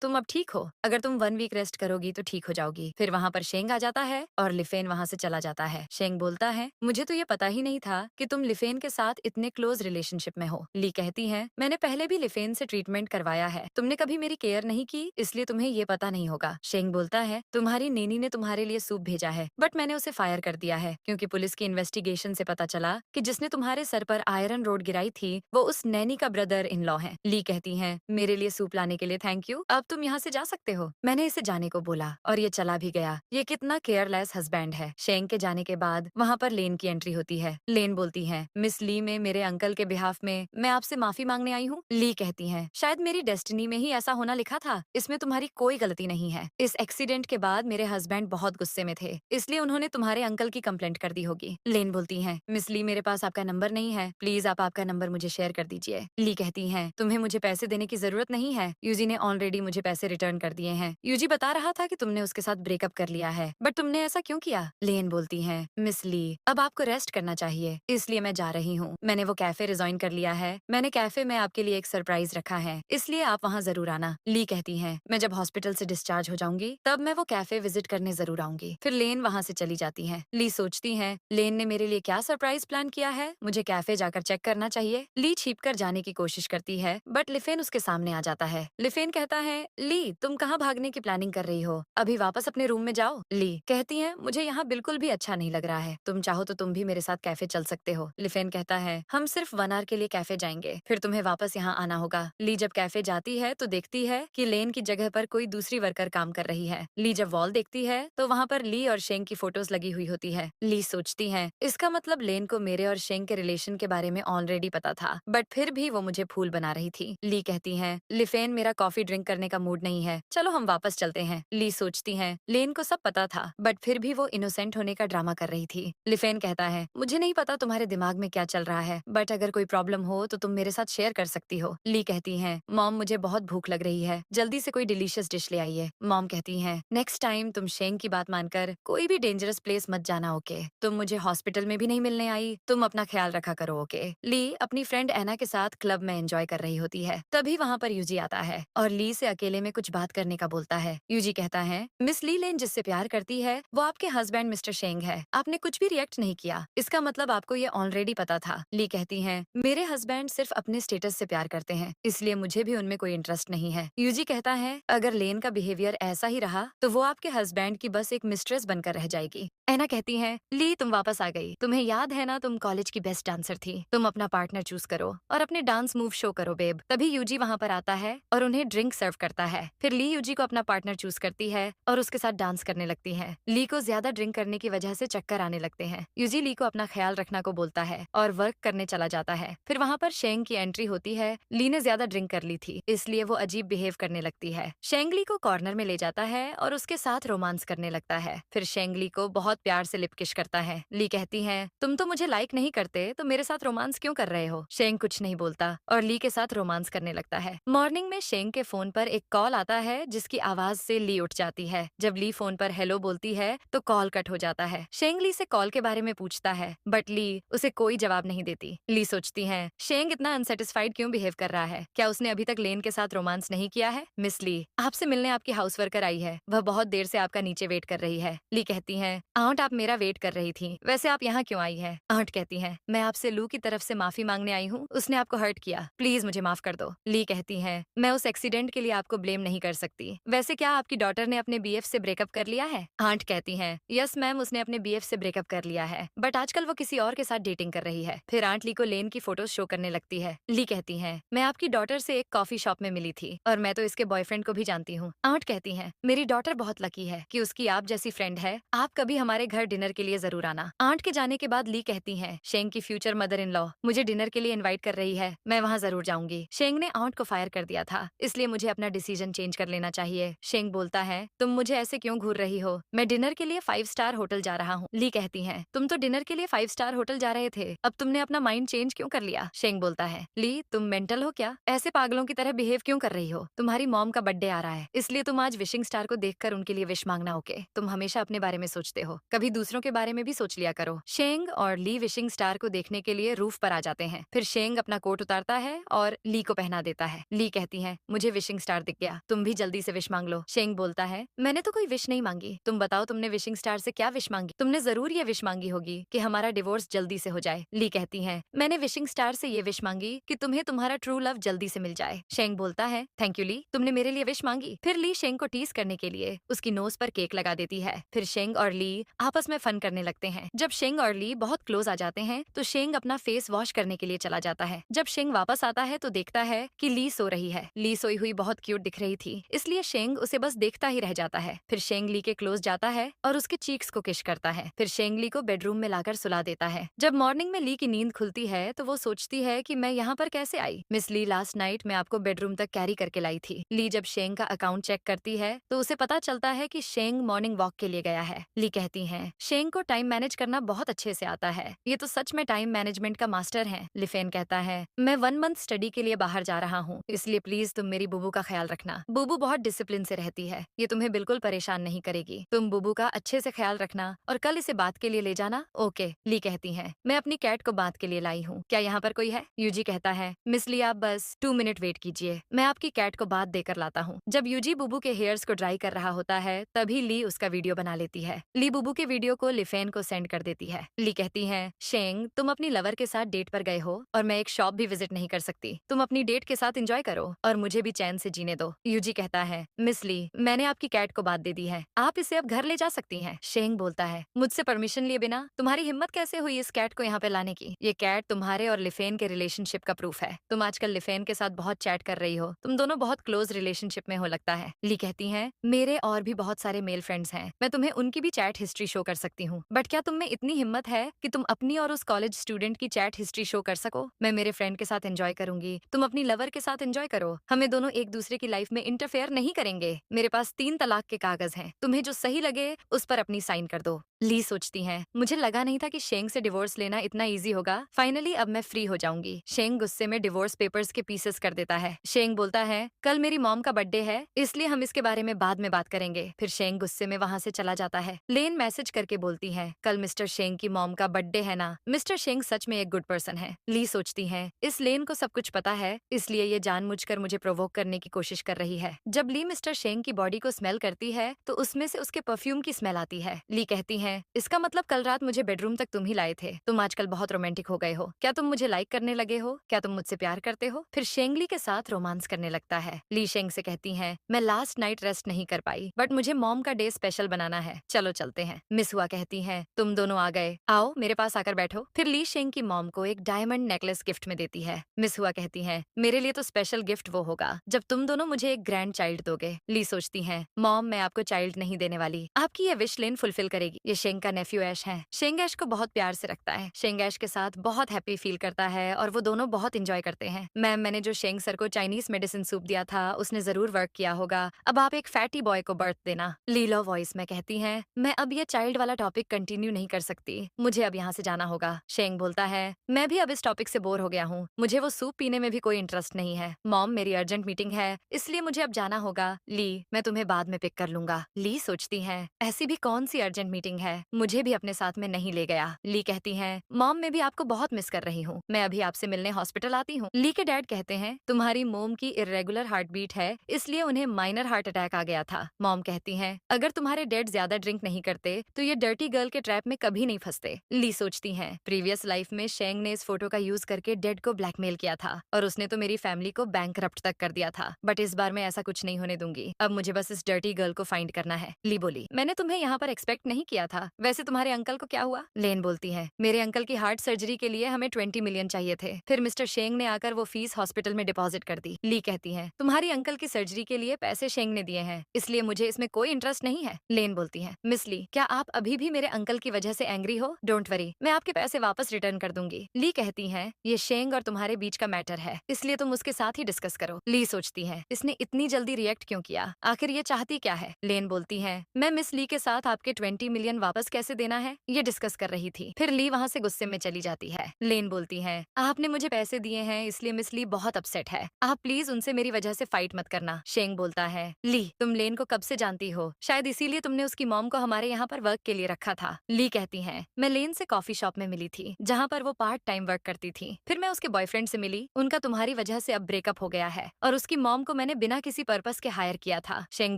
तुम अब ठीक हो, अगर तुम 1 वीक रेस्ट करोगी तो ठीक हो जाओगी। फिर वहाँ पर शेंग आ जाता है और लिफेन वहाँ से चला जाता है। शेंग बोलता है मुझे तो ये पता ही नहीं था कि तुम लिफेन के साथ इतने क्लोज रिलेशनशिप में हो। ली कहती है मैंने पहले भी लिफेन से ट्रीटमेंट करवाया है, तुमने कभी मेरी केयर नहीं की इसलिए तुम्हें ये पता नहीं होगा। शेंग बोलता है तुम्हारी नेनी ने तुम्हारे लिए सूप भेजा है बट मैंने उसे फायर कर दिया है क्योंकि पुलिस की इन्वेस्टिगेशन से पता चला कि जिसने तुम्हारे सर पर आयरन रोड गिराई थी वो उस नैनी का ब्रदर इन लॉ है। ली कहती है मेरे लिए सूप लाने के लिए थैंक यू, अब तुम यहाँ से जा सकते हो। मैंने इसे जाने को बोला और ये चला भी गया, ये कितना केयरलेस हस्बैंड है। शेंग के जाने के बाद वहाँ पर लेन की एंट्री होती है। लेन बोलती है मिस ली में मेरे अंकल के बिहाफ में मैं आपसे माफी मांगने आई हूँ। ली कहती है शायद मेरी डेस्टिनी में ही ऐसा होना लिखा था, इसमें तुम्हारी कोई गलती नहीं है। इस एक्सीडेंट के बाद मेरे हस्बैंड बहुत गुस्से में थे इसलिए उन्होंने तुम्हारे अंकल की कंप्लेंट कर दी होगी। लेन बोलती है मिस ली मेरे पास आपका नंबर नहीं है, प्लीज आप आपका नंबर मुझे शेयर कर दीजिए। ली कहती है तुम्हें मुझे पैसे देने की जरूरत नहीं है, यूजी ने ऑलरेडी मुझे पैसे रिटर्न कर दिए हैं। यूजी बता रहा था कि तुमने उसके साथ ब्रेकअप कर लिया है बट तुमने ऐसा क्यों किया? लेन बोलती है मिस ली अब आपको रेस्ट करना चाहिए इसलिए मैं जा रही हूँ, मैंने वो कैफे रिजाइन कर लिया है, मैंने कैफे में आपके लिए एक सरप्राइज रखा है इसलिए आप वहाँ जरूर आना। ली कहती है मैं जब हॉस्पिटल से डिस्चार्ज हो जाऊंगी तब मैं वो कैफे विजिट करने जरूर आऊंगी। फिर लेन वहाँ से चली जाती है। ली सोचती है लेन ने मेरे लिए क्या सरप्राइज प्लान किया है, मुझे कैफे जाकर चेक करना चाहिए। ली छिप कर जाने की कोशिश करती है बट लिफेन उसके सामने आ जाता है। लिफेन कहता है ली तुम कहाँ भागने की प्लानिंग कर रही हो, अभी वापस अपने रूम में जाओ। ली कहती है मुझे यहाँ बिल्कुल भी अच्छा नहीं लग रहा है, तुम चाहो तो तुम भी मेरे साथ कैफे चल सकते हो। लिफेन कहता है हम सिर्फ 1 आवर के लिए कैफे जाएंगे, फिर तुम्हें वापस यहाँ आना होगा। ली जब कैफे जाती है तो देखती है कि लेन की जगह पर कोई दूसरी वर्कर काम कर रही है। ली जब वॉल देखती है तो वहाँ पर ली और शेंग की फोटोज लगी हुई होती है। ली सोचती है इसका मतलब लेन को मेरे और शेंग के रिलेशन के बारे में ऑलरेडी पता था बट फिर भी वो मुझे फूल बना रही थी। ली कहती है लिफेन मेरा कॉफी ड्रिंक करने का मूड नहीं है, चलो हम वापस चलते हैं। ली सोचती है लेन को सब पता था बट फिर भी वो इनोसेंट होने का ड्रामा कर रही थी। लिफेन कहता है मुझे नहीं पता तुम्हारे दिमाग में क्या चल रहा है बट अगर कोई प्रॉब्लम हो तो तुम मेरे साथ शेयर कर सकती हो। ली कहती है मॉम मुझे बहुत भूख लग रही है, जल्दी से कोई डिलीशियस डिश ले आइए। मॉम कहती है नेक्स्ट टाइम तुम शेंग की बात मानकर कोई भी डेंजरस प्लेस मत जाना ओके, तुम मुझे हॉस्पिटल में भी नहीं मिलने आई, तुम अपना ख्याल रखा करो ओके। ली अपनी फ्रेंड एना के साथ क्लब में एंजॉय कर रही होती है। तभी वहाँ पर यूजी आता है और ली से अकेले में कुछ बात करने का बोलता है। यूजी कहता है मिस ली लेन जिससे प्यार करती है वो आपके हस्बैंड मिस्टर शेंग है, आपने कुछ भी रिएक्ट नहीं किया, इसका मतलब आपको ये ऑलरेडी पता था। ली कहती है मेरे हस्बैंड सिर्फ अपने स्टेटस से प्यार करते हैं इसलिए मुझे भी उनमें कोई इंटरेस्ट नहीं है। यूजी कहता है अगर लेन का बिहेवियर ऐसा ही रहा तो वो आपके हस्बैंड की बस एक मिस्ट्रेस बनकर रह जाएगी। एना कहती है ली तुम वापस आ गई, तुम्हें याद है ना तुम कॉलेज की बेस्ट डांसर थी, तुम अपना पार्टनर चूज करो और अपने डांस मूव शो करो बेब। तभी यूजी वहाँ पर आता है और उन्हें ड्रिंक ड्रिंक सर्व करता है। फिर ली यूजी को अपना पार्टनर चूज करती है और उसके साथ डांस करने लगती है। ली को ज्यादा ड्रिंक करने की वजह से चक्कर आने लगते हैं। यूजी ली को अपना ख्याल रखना को बोलता है और वर्क करने चला जाता है। फिर वहाँ पर शेंग की एंट्री होती है। ली ने ज्यादा ड्रिंक कर ली थी, इसलिए वो अजीब बिहेव करने लगती है। शेंग ली को कॉर्नर में ले जाता है और उसके साथ रोमांस करने लगता है। फिर शेंग ली को बहुत प्यार से लिपकिश करता है। ली कहती है, तुम तो मुझे लाइक नहीं करते तो मेरे साथ रोमांस क्यों कर रहे हो? शेंग कुछ नहीं बोलता और ली के साथ रोमांस करने लगता है। मॉर्निंग में शेंग के फोन पर एक कॉल आता है जिसकी आवाज से ली उठ जाती है। जब ली फोन पर हेलो बोलती है तो कॉल कट हो जाता है। शेंग ली से कॉल के बारे में पूछता है बट ली उसे कोई जवाब नहीं देती। ली सोचती है शेंग इतना अनसेटिस्फाइड क्यों बिहेव कर रहा है? क्या उसने अभी तक लेन के साथ रोमांस नहीं किया है? मिस ली, आपसे मिलने आपकी हाउस वर्कर आई है। वह बहुत देर से आपका नीचे वेट कर रही है। ली कहती है, आंट आप मेरा वेट कर रही थी, वैसे आप यहाँ क्यों आई है? आंट कहती है, मैं आपसे लू की तरफ से माफी मांगने आई हूँ, उसने आपको हर्ट किया, प्लीज मुझे माफ कर दो। ली कहती है, मैं उस एक्सीडेंट के लिए आपको ब्लेम नहीं कर सकती। वैसे क्या आपकी डॉटर ने अपने बीएफ से ब्रेकअप कर लिया है? आंट कहती है, यस मैम, उसने अपने बीएफ से ब्रेकअप कर लिया है, बट आजकल वो किसी और के साथ डेटिंग कर रही है। फिर आंट ली को लेन की फोटोज शो करने लगती है। ली कहती है, मैं आपकी डॉटर से एक कॉफी शॉप में मिली थी और मैं तो इसके बॉयफ्रेंड को भी जानती हूँ। आंट कहती है, मेरी डॉटर बहुत लकी है कि उसकी आप जैसी फ्रेंड है, आप कभी हमारे घर डिनर के लिए जरूर आना। आंट के जाने के बाद ली कहती है, शेंग की फ्यूचर मदर इन लॉ मुझे डिनर के लिए इनवाइट कर रही है, मैं वहाँ जरूर जाऊंगी। शेंग ने आंट को फायर कर दिया था, इसलिए मुझे अपना डिसीजन चेंज कर लेना चाहिए। शेंग बोलता है, तुम मुझे ऐसे क्यों घूर रही हो? मैं डिनर के लिए 5 स्टार होटल जा रहा हूँ। ली कहती है, तुम तो डिनर के लिए 5 स्टार होटल जा रहे थे, अब तुमने अपना माइंड चेंज क्यों कर लिया? शेंग बोलता है, ली तुम मेंटल हो क्या? ऐसे पागलों की तरह बिहेव क्यों कर रही हो? तुम्हारी मॉम का बर्थडे आ रहा है, इसलिए तुम आज विशिंग स्टार को देखकर उनके लिए विश मांगना। ओके, तुम हमेशा अपने बारे में सोचते हो, कभी दूसरों के बारे में भी सोच लिया करो। शेंग और ली विशिंग स्टार को देखने के लिए रूफ पर आ जाते हैं। फिर शेंग अपना कोट उतारता है और ली को पहना देता है। ली कहती है, मुझे विशिंग स्टार दिख गया, तुम भी जल्दी से विश मांग लो। शेंग बोलता है, मैंने तो कोई विश नहीं मांगी, तुम बताओ तुमने विशिंग स्टार से क्या विश मांगी? तुमने जरूर ये विश मांगी होगी कि हमारा डिवोर्स जल्दी से हो जाए। ली कहती है, मैंने विशिंग स्टार से ये विश मांगी कि तुम्हें तुम्हारा ट्रू लव जल्दी से मिल जाए। शेंग बोलता है, थैंक यू ली, तुमने मेरे लिए विश मांगी। फिर ली शेंग को टीज करने के लिए उसकी नोज पर केक लगा देती है। फिर शेंग और ली आपस में फन करने लगते हैं। जब शेंग और ली बहुत क्लोज आ जाते हैं तो शेंग अपना फेस वॉश करने के लिए चला जाता है। जब शेंग वापस आता है तो देखता है कि ली सो रही है। ली सोई हुई बहुत क्यूट दिख रही थी, इसलिए शेंग उसे बस देखता ही रह जाता है। फिर शेंग ली के क्लोज जाता है और उसके चीक्स को किश करता है। फिर शेंग ली को बेडरूम में लाकर सुला देता है। जब मॉर्निंग में ली की नींद खुलती है तो वो सोचती है कि मैं यहाँ पर कैसे आई? मिस ली, लास्ट नाइट मैं आपको बेडरूम तक कैरी करके लाई थी। ली जब शेंग का अकाउंट चेक करती है तो उसे पता चलता है कि शेंग मॉर्निंग वॉक के लिए गया है। ली कहती है, शेंग को टाइम मैनेज करना बहुत अच्छे से आता है, ये तो सच में टाइम मैनेजमेंट का मास्टर है। लिफेन कहता है, मैं 1 मंथ स्टडी के लिए बाहर जा रहा हूँ, इसलिए प्लीज तुम मेरी बुबू का ख्याल रखना। बुबू बहुत डिसिप्लिन से रहती है, ये तुम्हें बिल्कुल परेशान नहीं करेगी। तुम बुबू का अच्छे से ख्याल रखना और कल इसे बात के लिए ले जाना। ओके। ली कहती है, मैं अपनी कैट को बात के लिए लाई हूँ, क्या यहाँ पर कोई है? यूजी कहता है, मिस ली आप बस 2 मिनट वेट कीजिए, मैं आपकी कैट को बात देकर लाता हूँ। जब यूजी बुबू के हेयर्स को ड्राई कर रहा होता है तभी ली उसका वीडियो बना लेती है। ली बुबू के वीडियो को लिफेन को सेंड कर देती है। ली कहती है, शेंग तुम अपनी लवर के साथ डेट पर गए हो और मैं एक शॉप भी विजिट नहीं कर सकती, तुम अपनी डेट के साथ एंजॉय करो और मुझे भी चैन से जीने दो। यूजी कहता है, मिस ली मैंने आपकी कैट को बात दे दी है, आप इसे अब घर ले जा सकती हैं। शेंग बोलता है, मुझसे परमिशन लिए बिना तुम्हारी हिम्मत कैसे हुई इस कैट को यहाँ पे लाने की? ये कैट तुम्हारे और लिफेन के रिलेशनशिप का प्रूफ है। तुम आजकल लिफेन के साथ बहुत चैट कर रही हो, तुम दोनों बहुत क्लोज रिलेशनशिप में हो लगता है। ली कहती है, मेरे और भी बहुत सारे मेल फ्रेंड्स हैं, मैं तुम्हें उनकी भी चैट हिस्ट्री शो कर सकती हूँ, बट क्या तुम में इतनी हिम्मत है कि तुम अपनी और उस कॉलेज स्टूडेंट की चैट हिस्ट्री शो कर सको? मैं मेरे फ्रेंड के साथ एंजॉय करूंगी, तुम अपनी लवर के साथ एंजॉय करो, हमें दोनों एक दूसरे की लाइफ में इंटरफेयर नहीं करेंगे। मेरे पास 3 तलाक के कागज हैं, तुम्हें जो सही लगे उस पर अपनी साइन कर दो। ली सोचती है, मुझे लगा नहीं था कि शेंग से डिवोर्स लेना इतना इजी होगा, फाइनली अब मैं फ्री हो जाऊंगी। शेंग गुस्से में डिवोर्स पेपर्स के पीसेस कर देता है। शेंग बोलता है, कल मेरी मॉम का बर्थडे है, इसलिए हम इसके बारे में बाद में बात करेंगे। फिर शेंग गुस्से में वहाँ से चला जाता है। लेन मैसेज करके बोलती है, कल मिस्टर शेंग की मॉम का बर्थडे है ना? मिस्टर शेंग सच में एक गुड पर्सन है। ली सोचती है, इस लेन को सब कुछ पता है, इसलिए ये जानबूझकर मुझे प्रोवोक करने की कोशिश कर रही है। जब ली मिस्टर शेंग की बॉडी को स्मेल करती है तो उसमें से उसके परफ्यूम की स्मेल आती है। ली कहती है, हैं, इसका मतलब कल रात मुझे बेडरूम तक तुम ही लाए थे। तुम आजकल बहुत रोमांटिक हो गए हो। क्या तुम मुझे लाइक करने लगे हो? क्या तुम मुझसे प्यार करते हो? फिर शेंग ली के साथ रोमांस करने लगता है। ली शेंग से कहती है, मैं लास्ट नाइट रेस्ट नहीं कर पाई, बट मुझे मॉम का डे स्पेशल बनाना है। चलो चलते हैं। मिस हुआ कहती है, तुम दोनों आ गए, आओ मेरे पास आकर बैठो। फिर ली शेंग की मॉम को एक डायमंड नेकलेस गिफ्ट में देती है। मिस हुआ कहती है, मेरे लिए तो स्पेशल गिफ्ट वो होगा जब तुम दोनों मुझे एक ग्रैंड चाइल्ड दोगे। ली सोचती है, मॉम मैं आपको चाइल्ड नहीं देने वाली, आपकी ये विश लेन फुलफिल करेगी। ये शेंग का नेफ्यू ऐश है। शेंग ऐश को बहुत प्यार से रखता है। शेंग ऐश के साथ बहुत हैप्पी फील करता है और वो दोनों बहुत इंजॉय करते हैं। मैम मैंने जो शेंग सर को चाइनीज मेडिसिन सूप दिया था उसने जरूर वर्क किया होगा। अब आप एक फैटी बॉय को बर्थ देना। लीलो वॉइस में कहती है, मैं अब ये चाइल्ड वाला टॉपिक कंटिन्यू नहीं कर सकती, मुझे अब यहाँ से जाना होगा। शेंग बोलता है, मैं भी अब इस टॉपिक से बोर हो गया हूँ, मुझे वो सूप पीने में भी कोई इंटरेस्ट नहीं है। मॉम मेरी अर्जेंट मीटिंग है इसलिए मुझे अब जाना होगा। ली मैं तुम्हें बाद में पिक कर लूंगा। ली सोचती है, ऐसी भी कौन सी अर्जेंट मीटिंग है, मुझे भी अपने साथ में नहीं ले गया। ली कहती है, मॉम मैं भी आपको बहुत मिस कर रही हूँ, मैं अभी आपसे मिलने हॉस्पिटल आती हूँ। ली के डैड कहते हैं, तुम्हारी मोम की इरेगुलर हार्ट बीट है इसलिए उन्हें माइनर हार्ट अटैक आ गया था। मॉम कहती है, अगर तुम्हारे डैड ज्यादा ड्रिंक नहीं करते तो ये डर्टी गर्ल के ट्रैप में कभी नहीं फंसते। ली सोचती है, प्रीवियस लाइफ में शेंग ने इस फोटो का यूज करके डैड को ब्लैकमेल किया था और उसने तो मेरी फैमिली को बैंकरप्ट तक कर दिया था, बट इस बार मैं ऐसा कुछ नहीं होने दूंगी। अब मुझे बस इस डर्टी गर्ल को फाइंड करना है। ली बोली, मैंने तुम्हें यहाँ पर एक्सपेक्ट नहीं किया था। वैसे तुम्हारे अंकल को क्या हुआ? लेन बोलती है, मेरे अंकल की हार्ट सर्जरी के लिए हमें 20 मिलियन चाहिए थे, फिर मिस्टर शेंग ने आकर वो फीस हॉस्पिटल में डिपॉजिट कर दी। ली कहती है, तुम्हारी अंकल की सर्जरी के लिए पैसे शेंग ने दिए हैं इसलिए मुझे इसमें कोई इंटरेस्ट नहीं है। लेन बोलती है, मिस ली क्या आप अभी भी मेरे अंकल की वजह से एंग्री हो? डोंट वरी, मैं आपके पैसे वापस रिटर्न कर दूंगी। ली कहती है, ये शेंग और तुम्हारे बीच का मैटर है इसलिए तुम उसके साथ ही डिस्कस करो। ली सोचती है, इसने इतनी जल्दी रिएक्ट क्यों किया, आखिर ये चाहती क्या है? लेन बोलती है, मैं मिस ली के साथ आपके 20 मिलियन वापस कैसे देना है ये डिस्कस कर रही थी। फिर ली वहाँ से गुस्से में चली जाती है। लेन बोलती है, आपने मुझे पैसे दिए हैं इसलिए मिस ली बहुत अपसेट है, आप प्लीज उनसे मेरी वजह से फाइट मत करना। शेंग बोलता है, ली तुम लेन को कब से जानती हो, शायद इसीलिए तुमने उसकी मॉम को हमारे यहाँ पर वर्क के लिए रखा था। ली कहती है, मैं लेन से कॉफी शॉप में मिली थी जहाँ पर वो पार्ट टाइम वर्क करती थी, फिर मैं उसके बॉयफ्रेंड से मिली, उनका तुम्हारी वजह से अब ब्रेकअप हो गया है और उसकी मॉम को मैंने बिना किसी पर्पस के हायर किया था। शेंग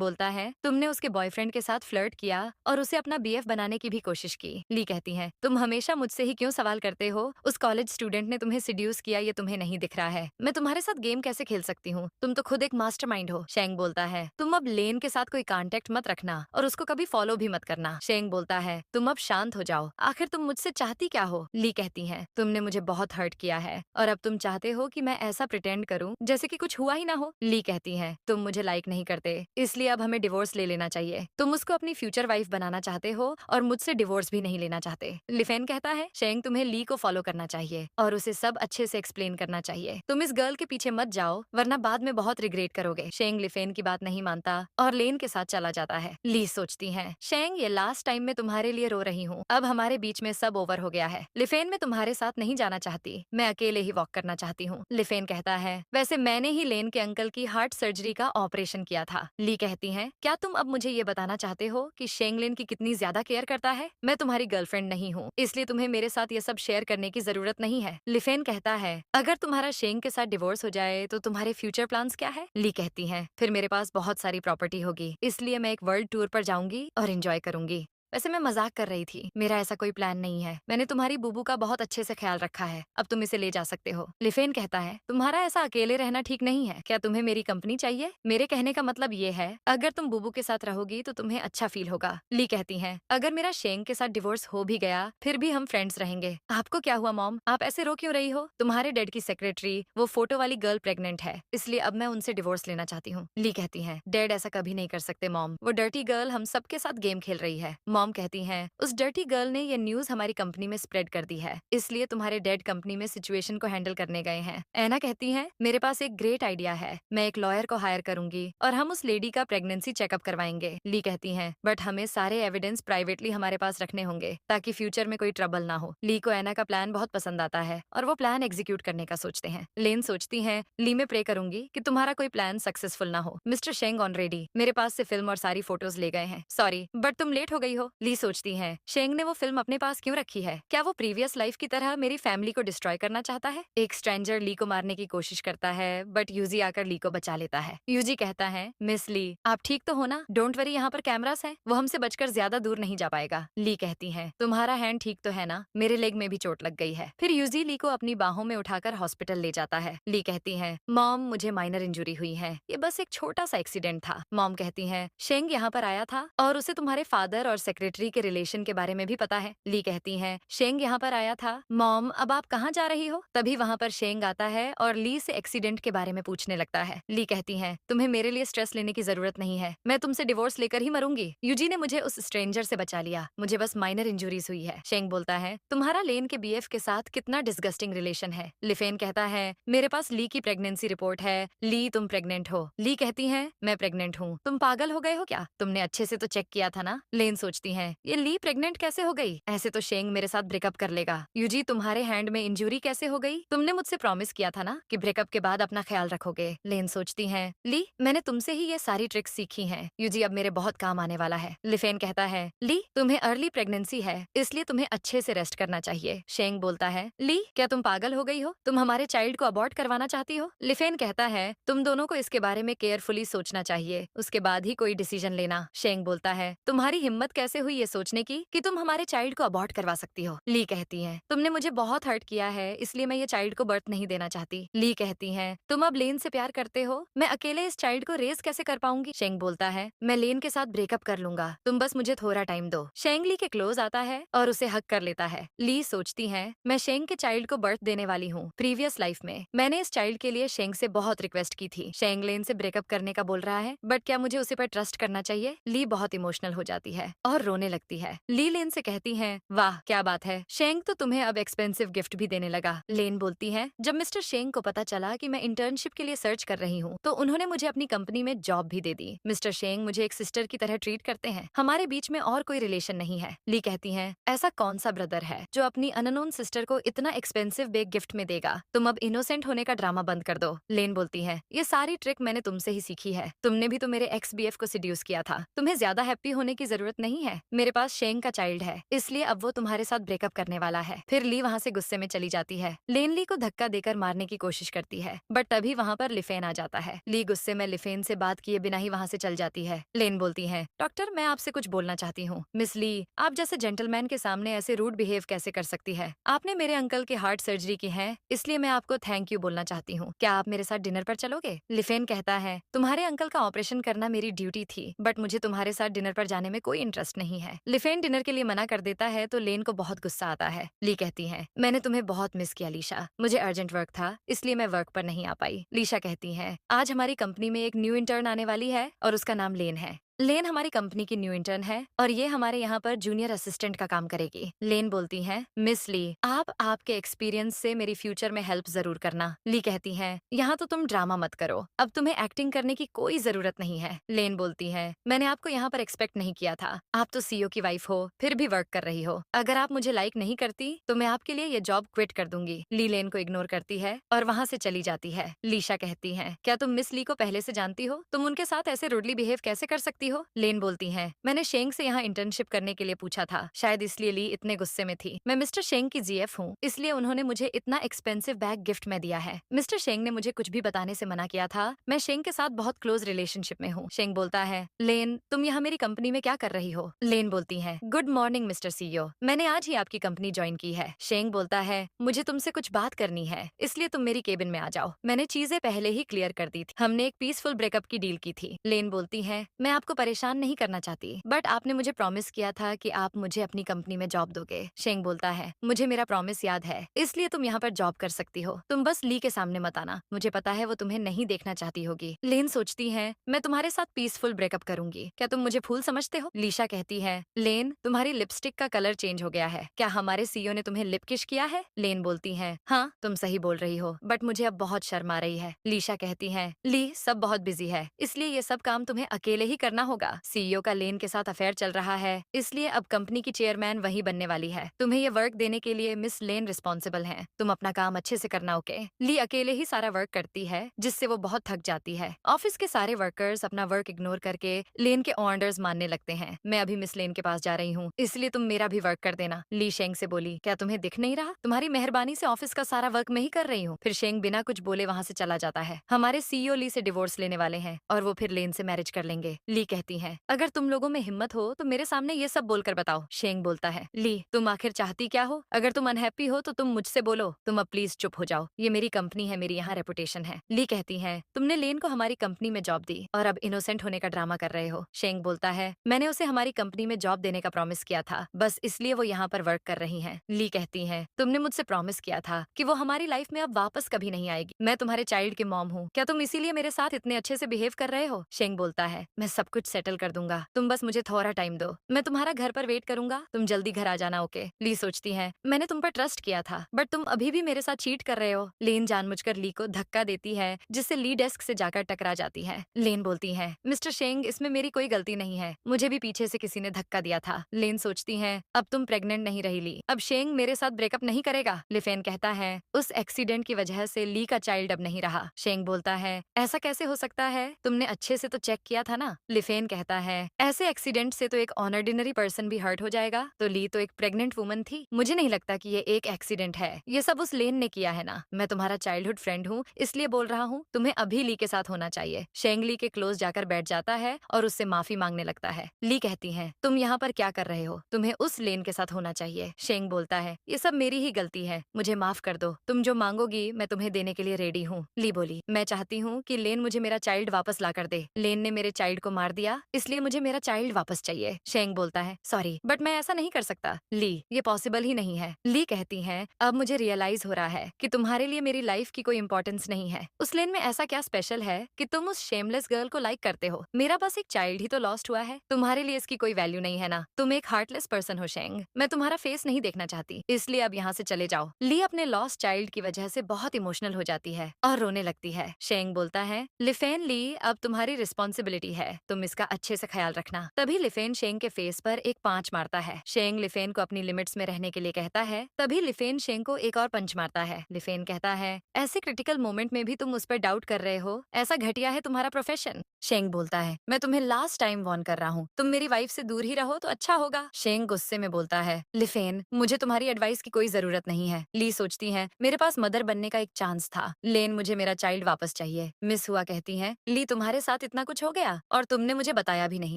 बोलता है, तुमने उसके बॉयफ्रेंड के साथ फ्लर्ट किया और उसे अपना बीएफ बनाने की भी कोशिश की। ली कहती है, तुम हमेशा मुझसे ही क्यों सवाल करते हो, उस कॉलेज स्टूडेंट ने तुम्हें सिड्यूस किया ये तुम्हें नहीं दिख रहा है, मैं तुम्हारे साथ गेम कैसे खेल सकती हूँ, तुम तो खुद एक मास्टरमाइंड हो। शेंग बोलता है, तुम अब लेन के साथ कोई कांटेक्ट मत रखना और उसको कभी फॉलो भी मत करना। शेंग बोलता है, तुम अब शांत हो जाओ, आखिर तुम मुझसे चाहती क्या हो? ली कहती है, तुमने मुझे बहुत हर्ट किया है और अब तुम चाहते हो कि मैं ऐसा प्रिटेंड करूं जैसे कि कुछ हुआ ही ना हो। ली कहती है, तुम मुझे लाइक नहीं करते इसलिए अब हमें डिवोर्स ले लेना चाहिए, तुम उसको अपनी फ्यूचर वाइफ बनाना चाहते हो और मुझसे डिवोर्स भी नहीं लेना चाहते। लिफेन कहता है, शेंग तुम्हें ली को फॉलो करना चाहिए और उसे सब अच्छे से एक्सप्लेन करना चाहिए, तुम इस गर्ल के पीछे मत जाओ वरना बाद में बहुत रिग्रेट करोगे। शेंग लिफेन की बात नहीं मानता और लेन के साथ चला जाता है। ली सोचती है, शेंग ये लास्ट टाइम में तुम्हारे लिए रो रही हूँ, अब हमारे बीच में सब ओवर हो गया है। लिफेन मैं तुम्हारे साथ नहीं जाना चाहती, मैं अकेले ही वॉक करना चाहती हूँ। लिफेन कहता है, वैसे मैंने ही लेन के अंकल की हार्ट सर्जरी का ऑपरेशन किया था। ली कहती है, क्या तुम अब मुझे ये बताना चाहते हो कि शेंग लेन की कितनी ज्यादा केयर करता है? मैं तुम्हारी गर्लफ्रेंड नहीं हूँ इसलिए तुम्हें मेरे साथ ये सब शेयर करने की जरूरत नहीं है। लिफेन कहता है, अगर तुम्हारा शेंग के साथ डिवोर्स हो जाए तो तुम्हारे फ्यूचर प्लान्स क्या है? ली कहती है, फिर मेरे पास बहुत सारी प्रॉपर्टी होगी इसलिए मैं एक वर्ल्ड टूर पर जाऊंगी और एंजॉय करूंगी। वैसे मैं मजाक कर रही थी, मेरा ऐसा कोई प्लान नहीं है, मैंने तुम्हारी बुबू का बहुत अच्छे से ख्याल रखा है, अब तुम इसे ले जा सकते हो। लिफेन कहता है, तुम्हारा ऐसा अकेले रहना ठीक नहीं है, क्या तुम्हें मेरी कंपनी चाहिए? मेरे कहने का मतलब ये है, अगर तुम बुबू के साथ रहोगी तो तुम्हें अच्छा फील होगा। ली कहती है, अगर मेरा शेंग के साथ डिवोर्स हो भी गया फिर भी हम फ्रेंड्स रहेंगे। आपको क्या हुआ मॉम, आप ऐसे रो क्यों रही हो? तुम्हारे डैड की सेक्रेटरी वो फोटो वाली गर्ल प्रेग्नेंट है इसलिए अब मैं उनसे डिवोर्स लेना चाहती हूँ। ली कहती है, डैड ऐसा कभी नहीं कर सकते मॉम, वो डर्टी गर्ल हम सबके साथ गेम खेल रही है। मॉम कहती हैं, उस डर्टी गर्ल ने ये न्यूज हमारी कंपनी में स्प्रेड कर दी है इसलिए तुम्हारे डैड कंपनी में सिचुएशन को हैंडल करने गए हैं। ऐना कहती है, मेरे पास एक ग्रेट आइडिया है, मैं एक लॉयर को हायर करूंगी और हम उस लेडी का प्रेगनेंसी चेकअप करवाएंगे। ली कहती है, बट हमें सारे एविडेंस प्राइवेटली हमारे पास रखने होंगे ताकि फ्यूचर में कोई ट्रबल ना हो। ली को ऐना का प्लान बहुत पसंद आता है और वो प्लान एग्जीक्यूट करने का सोचते हैं। लेन सोचती है, ली में प्रे करूंगी कि तुम्हारा कोई प्लान सक्सेसफुल ना हो। मिस्टर शेंग ऑन रेडी, मेरे पास से फिल्म और सारी फोटोज ले गए हैं, सॉरी बट तुम लेट हो गई हो। ली सोचती है, शेंग ने वो फिल्म अपने पास क्यों रखी है? क्या वो प्रीवियस लाइफ की तरह मेरी फैमिली को डिस्ट्रॉय करना चाहता है? एक स्ट्रेंजर ली को मारने की कोशिश करता है, बट यूजी आकर ली को बचा लेता है। यूजी कहता है, मिस ली, आप ठीक तो हो ना? डोंट वरी, यहाँ पर कैमरास हैं, वो हमसे बचकर ज्यादा दूर नहीं जा पाएगा। ली कहती है, तुम्हारा हैंड ठीक तो है ना? मेरे लेग में भी चोट लग गई है। फिर यूजी ली को अपनी बाहों में उठाकर हॉस्पिटल ले जाता है। ली कहती है, मॉम, मुझे माइनर इंजुरी हुई है, ये बस एक छोटा सा एक्सीडेंट था। मॉम कहती है, शेंग यहाँ पर आया था और उसे तुम्हारे फादर और सेक्रेटरी के रिलेशन के बारे में भी पता है। ली कहती है, शेंग यहाँ पर आया था। मॉम, अब आप कहाँ जा रही हो? तभी वहाँ पर शेंग आता है और ली से एक्सीडेंट के बारे में पूछने लगता है। ली कहती है, तुम्हें मेरे लिए स्ट्रेस लेने की जरूरत नहीं है, मैं तुमसे डिवोर्स लेकर ही मरूंगी। यूजी ने मुझे उस स्ट्रेंजर से बचा लिया, मुझे बस माइनर इंजुरीज हुई है। शेंग बोलता है, तुम्हारा लेन के बीएफ के साथ कितना डिस्गस्टिंग रिलेशन है। लिफेन कहता है, मेरे पास ली की प्रेगनेंसी रिपोर्ट है। ली, तुम प्रेग्नेंट हो। ली कहती है, मैं प्रेग्नेंट हूँ। तुम पागल हो गए हो क्या? तुमने अच्छे से तो चेक किया था ना? लेन सोचती है, ये ली प्रेग्नेंट कैसे हो गई? ऐसे तो शेंग मेरे साथ ब्रेकअप कर लेगा। यूजी, तुम्हारे हैंड में इंजुरी कैसे हो गई? तुमने मुझसे प्रॉमिस किया था ना कि ब्रेकअप के बाद अपना ख्याल रखोगे। लेन सोचती है, ली, मैंने तुमसे ही ये सारी ट्रिक्स सीखी हैं। यूजी अब मेरे बहुत काम आने वाला है। लिफेन कहता है, ली, तुम्हें अर्ली प्रेगनेंसी है, इसलिए तुम्हें अच्छे से रेस्ट करना चाहिए। शेंग बोलता है, ली, क्या तुम पागल हो गई हो? तुम हमारे चाइल्ड को अबॉर्ट करवाना चाहती हो? लिफेन कहता है, तुम दोनों को इसके बारे में केयरफुली सोचना चाहिए, उसके बाद ही कोई डिसीजन लेना। शेंग बोलता है, तुम्हारी हिम्मत कैसे हुई ये सोचने की कि तुम हमारे चाइल्ड को अबॉर्ट करवा सकती हो? ली कहती है, तुमने मुझे बहुत हर्ट किया है, इसलिए मैं ये चाइल्ड को बर्थ नहीं देना चाहती। ली कहती है, तुम अब लेन से प्यार करते हो, मैं अकेले इस चाइल्ड को रेस कैसे कर पाऊंगी? शेंग बोलता है, मैं लेन के साथ ब्रेकअप कर लूंगा, तुम बस मुझे थोड़ा टाइम दो। शेंग ली के क्लोज आता है और उसे हक कर लेता है। ली सोचती है, मैं शेंग के चाइल्ड को बर्थ देने वाली हूँ। प्रीवियस लाइफ में मैंने इस चाइल्ड के लिए शेंग से बहुत रिक्वेस्ट की थी। शेंग लेन से ब्रेकअप करने का बोल रहा है, बट क्या मुझे उसे पर ट्रस्ट करना चाहिए? ली बहुत इमोशनल हो जाती है और रोने लगती है। ली लेन से कहती है, वाह क्या बात है, शेंग तो तुम्हें अब एक्सपेंसिव गिफ्ट भी देने लगा। लेन बोलती है, जब मिस्टर शेंग को पता चला कि मैं इंटर्नशिप के लिए सर्च कर रही हूँ, तो उन्होंने मुझे अपनी कंपनी में जॉब भी दे दी। मिस्टर शेंग मुझे एक सिस्टर की तरह ट्रीट करते हैं, हमारे बीच में और कोई रिलेशन नहीं है। ली कहती है, ऐसा कौन सा ब्रदर है जो अपनी अननोन सिस्टर को इतना एक्सपेंसिव बेग गिफ्ट में देगा? तुम अब इनोसेंट होने का ड्रामा बंद कर दो। लेन बोलती है, ये सारी ट्रिक मैंने तुमसे ही सीखी है, तुमने भी तो मेरे एक्स बीएफ को सिड्यूस किया था, तुम्हें ज्यादा हैप्पी होने की जरूरत नहीं है। मेरे पास शेंग का चाइल्ड है, इसलिए अब वो तुम्हारे साथ ब्रेकअप करने वाला है। फिर ली वहाँ से गुस्से में चली जाती है। लेन ली को धक्का देकर मारने की कोशिश करती है, बट तभी वहाँ पर लिफेन आ जाता है। ली गुस्से में लिफेन से बात किए बिना ही वहाँ से चल जाती है। लेन बोलती है, डॉक्टर, मैं आपसे कुछ बोलना चाहती हूँ। मिस ली, आप जैसे जेंटलमैन के सामने ऐसे रूड बिहेव कैसे कर सकती है? आपने मेरे अंकल की हार्ट सर्जरी की है, इसलिए मैं आपको थैंक यू बोलना चाहती हूँ। क्या आप मेरे साथ डिनर पर चलोगे? लिफेन कहता है, तुम्हारे अंकल का ऑपरेशन करना मेरी ड्यूटी थी, बट मुझे तुम्हारे साथ डिनर पर जाने में कोई इंटरेस्ट नहीं है। लिफेन डिनर के लिए मना कर देता है तो लेन को बहुत गुस्सा आता है। ली कहती है, मैंने तुम्हें बहुत मिस किया लीशा, मुझे अर्जेंट वर्क था, इसलिए मैं वर्क पर नहीं आ पाई। लीशा कहती है, आज हमारी कंपनी में एक न्यू इंटर्न आने वाली है और उसका नाम लेन है। लेन हमारी कंपनी की न्यू इंटर्न है और ये हमारे यहाँ पर जूनियर असिस्टेंट का काम करेगी। लेन बोलती है, मिस ली, आप आपके एक्सपीरियंस से मेरी फ्यूचर में हेल्प जरूर करना। ली कहती है, यहाँ तो तुम ड्रामा मत करो, अब तुम्हें एक्टिंग करने की कोई जरूरत नहीं है। लेन बोलती है, मैंने आपको यहाँ पर एक्सपेक्ट नहीं किया था, आप तो सीईओ की वाइफ हो, फिर भी वर्क कर रही हो। अगर आप मुझे लाइक नहीं करती तो मैं आपके लिए ये जॉब क्विट कर दूंगी। ली लेन को इग्नोर करती है और वहाँ से चली जाती है। लीशा कहती है, क्या तुम मिस ली को पहले से जानती हो? तुम उनके साथ ऐसे रूडली बिहेव कैसे कर सकती हो? लेन बोलती है, मैंने शेंग से यहाँ इंटर्नशिप करने के लिए पूछा था, शायद इसलिए ली इतने गुस्से में थी। मैं मिस्टर शेंग की जीएफ हूँ, इसलिए उन्होंने मुझे इतना एक्सपेंसिव बैग गिफ्ट में दिया है। मिस्टर शेंग ने मुझे कुछ भी बताने से मना किया था, मैं शेंग के साथ बहुत क्लोज रिलेशनशिप में हूँ। शेंग बोलता है, लेन, तुम यहाँ मेरी कंपनी में क्या कर रही हो? लेन बोलती है, गुड मॉर्निंग मिस्टर सीईओ, मैंने आज ही आपकी कंपनी ज्वाइन की है। शेंग बोलता है, मुझे तुमसे कुछ बात करनी है, इसलिए तुम मेरी केबिन में आ जाओ। मैंने चीजें पहले ही क्लियर कर दी थी, हमने एक पीसफुल ब्रेकअप की डील की थी। लेन बोलती है, मैं आपको परेशान नहीं करना चाहती, बट आपने मुझे प्रॉमिस किया था कि आप मुझे अपनी कंपनी में जॉब दोगे। शेंग बोलता है, मुझे मेरा प्रॉमिस याद है, इसलिए तुम यहाँ पर जॉब कर सकती हो, तुम बस ली के सामने मत आना, मुझे पता है वो तुम्हें नहीं देखना चाहती होगी। लेन सोचती है, मैं तुम्हारे साथ पीसफुल ब्रेकअप करूंगी, क्या तुम मुझे फूल समझते हो? लीशा कहती है, लेन, तुम्हारी लिपस्टिक का कलर चेंज हो गया है, क्या हमारे सीईओ ने तुम्हें लिप किश किया है? लेन बोलती है, हाँ तुम सही बोल रही हो, बट मुझे अब बहुत शर्म आ रही है। लीशा कहती है, ली, सब बहुत बिजी है, इसलिए ये सब काम तुम्हें अकेले ही करना होगा। सीईओ का लेन के साथ अफेयर चल रहा है, इसलिए अब कंपनी की चेयरमैन वही बनने वाली है। तुम्हें ये वर्क देने के लिए मिस लेन रिस्पॉन्सिबल है। तुम अपना काम अच्छे से करना, ओके? ली अकेले ही सारा वर्क करती है, जिससे वो बहुत थक जाती है। ऑफिस के सारे वर्कर्स अपना वर्क इग्नोर करके लेन के ऑर्डर्स मानने लगते हैं। मैं अभी मिस लेन के पास जा रही हूँ, इसलिए तुम मेरा भी वर्क कर देना। ली शेंग से बोली, क्या तुम्हें दिख नहीं रहा? तुम्हारी मेहरबानी से ऑफिस का सारा वर्क मैं ही कर रही हूँ। फिर शेंग बिना कुछ बोले वहाँ से चला जाता है। हमारे सीईओ ली से डिवोर्स लेने वाले हैं और वो फिर लेन से मैरिज कर लेंगे। ली कहती है, अगर तुम लोगों में हिम्मत हो तो मेरे सामने ये सब बोलकर बताओ। शेंग बोलता है, ली तुम आखिर चाहती क्या हो? अगर तुम अनहैप्पी हो तो तुम मुझसे बोलो। तुम अब प्लीज चुप हो जाओ, ये मेरी कंपनी है, मेरी यहाँ रेपुटेशन है। ली कहती है, तुमने लेन को हमारी कंपनी में जॉब दी और अब इनोसेंट होने का ड्रामा कर रहे हो। शेंग बोलता है, मैंने उसे हमारी कंपनी में जॉब देने का प्रॉमिस किया था, बस इसलिए वो यहाँ पर वर्क कर रही है। ली कहती है, तुमने मुझसे प्रॉमिस किया था कि वो हमारी लाइफ में अब वापस कभी नहीं आएगी। मैं तुम्हारे चाइल्ड की मॉम हूँ, क्या तुम इसीलिए मेरे साथ इतने अच्छे से बिहेव कर रहे हो? शेंग बोलता है, मैं सब कुछ सेटल कर दूंगा, तुम बस मुझे थोड़ा टाइम दो, मैं तुम्हारा घर पर वेट करूंगा, तुम जल्दी घर आ जाना, ओके? ली सोचती है, मैंने तुम पर ट्रस्ट किया था, बट तुम अभी भी मेरे साथ चीट कर रहे हो। लेन जानबूझकर ली को धक्का देती है, जिससे ली डेस्क से जाकर टकरा जाती है। लेन बोलती है, मिस्टर शेंग, इसमें मेरी कोई गलती नहीं है, मुझे भी पीछे से किसी ने धक्का दिया था। लेन सोचती है, अब तुम प्रेग्नेंट नहीं रही ली, अब शेंग मेरे साथ ब्रेकअप नहीं करेगा। लिफेन कहता है, उस एक्सीडेंट की वजह से ली का चाइल्ड अब नहीं रहा। शेंग बोलता है, ऐसा कैसे हो सकता है? तुमने अच्छे से तो चेक किया था ना? लिफेन कहता है, ऐसे एक्सीडेंट से तो एक ऑर्डिनरी पर्सन भी हर्ट हो जाएगा, तो ली तो एक प्रेग्नेंट वुमन थी, मुझे नहीं लगता कि ये एक एक्सीडेंट है, ये सब उस लेन ने किया है ना। मैं तुम्हारा चाइल्डहुड फ्रेंड हूँ, इसलिए बोल रहा हूँ, तुम्हें अभी ली के साथ होना चाहिए। शेंग ली के क्लोज जाकर बैठ जाता है और उससे माफी मांगने लगता है। ली कहती है, तुम यहाँ पर क्या कर रहे हो? तुम्हें उस लेन के साथ होना चाहिए। शेंग बोलता है, ये सब मेरी ही गलती है, मुझे माफ कर दो, तुम जो मांगोगी मैं तुम्हें देने के लिए रेडी हूँ। ली बोली, मैं चाहती हूँ कि लेन मुझे मेरा चाइल्ड वापस ला कर दे। लेन ने मेरे चाइल्ड को मार दिया, इसलिए मुझे मेरा चाइल्ड वापस चाहिए। शेंग बोलता है, सॉरी बट मैं ऐसा नहीं कर सकता। ली, ये पॉसिबल ही नहीं है। ली कहती है, अब मुझे रियलाइज हो रहा है कि तुम्हारे लिए मेरी लाइफ की कोई इंपॉर्टेंस नहीं है। उस लेन में ऐसा क्या स्पेशल है कि तुम उस शेमलेस गर्ल को लाइक करते हो? मेरा बस एक चाइल्ड ही तो लॉस्ट हुआ है, तुम्हारे लिए इसकी कोई वैल्यू नहीं है ना। तुम एक हार्टलेस पर्सन हो शेंग, मैं तुम्हारा फेस नहीं देखना चाहती, इसलिए अब यहाँ से चले जाओ। ली अपने लॉस्ट चाइल्ड की वजह से बहुत इमोशनल हो जाती है और रोने लगती है। शेंग बोलता है, लिफेन ली, अब तुम्हारी रिस्पॉन्सिबिलिटी है, तुम इसका अच्छे से ख्याल रखना। तभी लिफेन शेंग के फेस पर एक पांच मारता है। शेंग लिफेन को अपनी लिमिट्स में रहने के लिए कहता है, तभी लिफेन शेंग को एक और पंच मारता है। लिफेन कहता है, ऐसे क्रिटिकल मोमेंट में भी तुम उस पर डाउट कर रहे हो, ऐसा घटिया है तुम्हारा प्रोफेशन। शेंग बोलता है, मैं तुम्हें लास्ट टाइम वार्न कर रहा हूँ, तुम मेरी वाइफ से दूर ही रहो तो अच्छा होगा। शेंग गुस्से में बोलता है, लिफेन, मुझे तुम्हारी एडवाइस की कोई जरूरत नहीं है। ली सोचती है, मेरे पास मदर बनने का एक चांस था। लेन, मुझे मेरा चाइल्ड वापस चाहिए। मिस हुआ कहती है, ली तुम्हारे साथ इतना कुछ हो गया और तुमने मुझे बताया भी नहीं,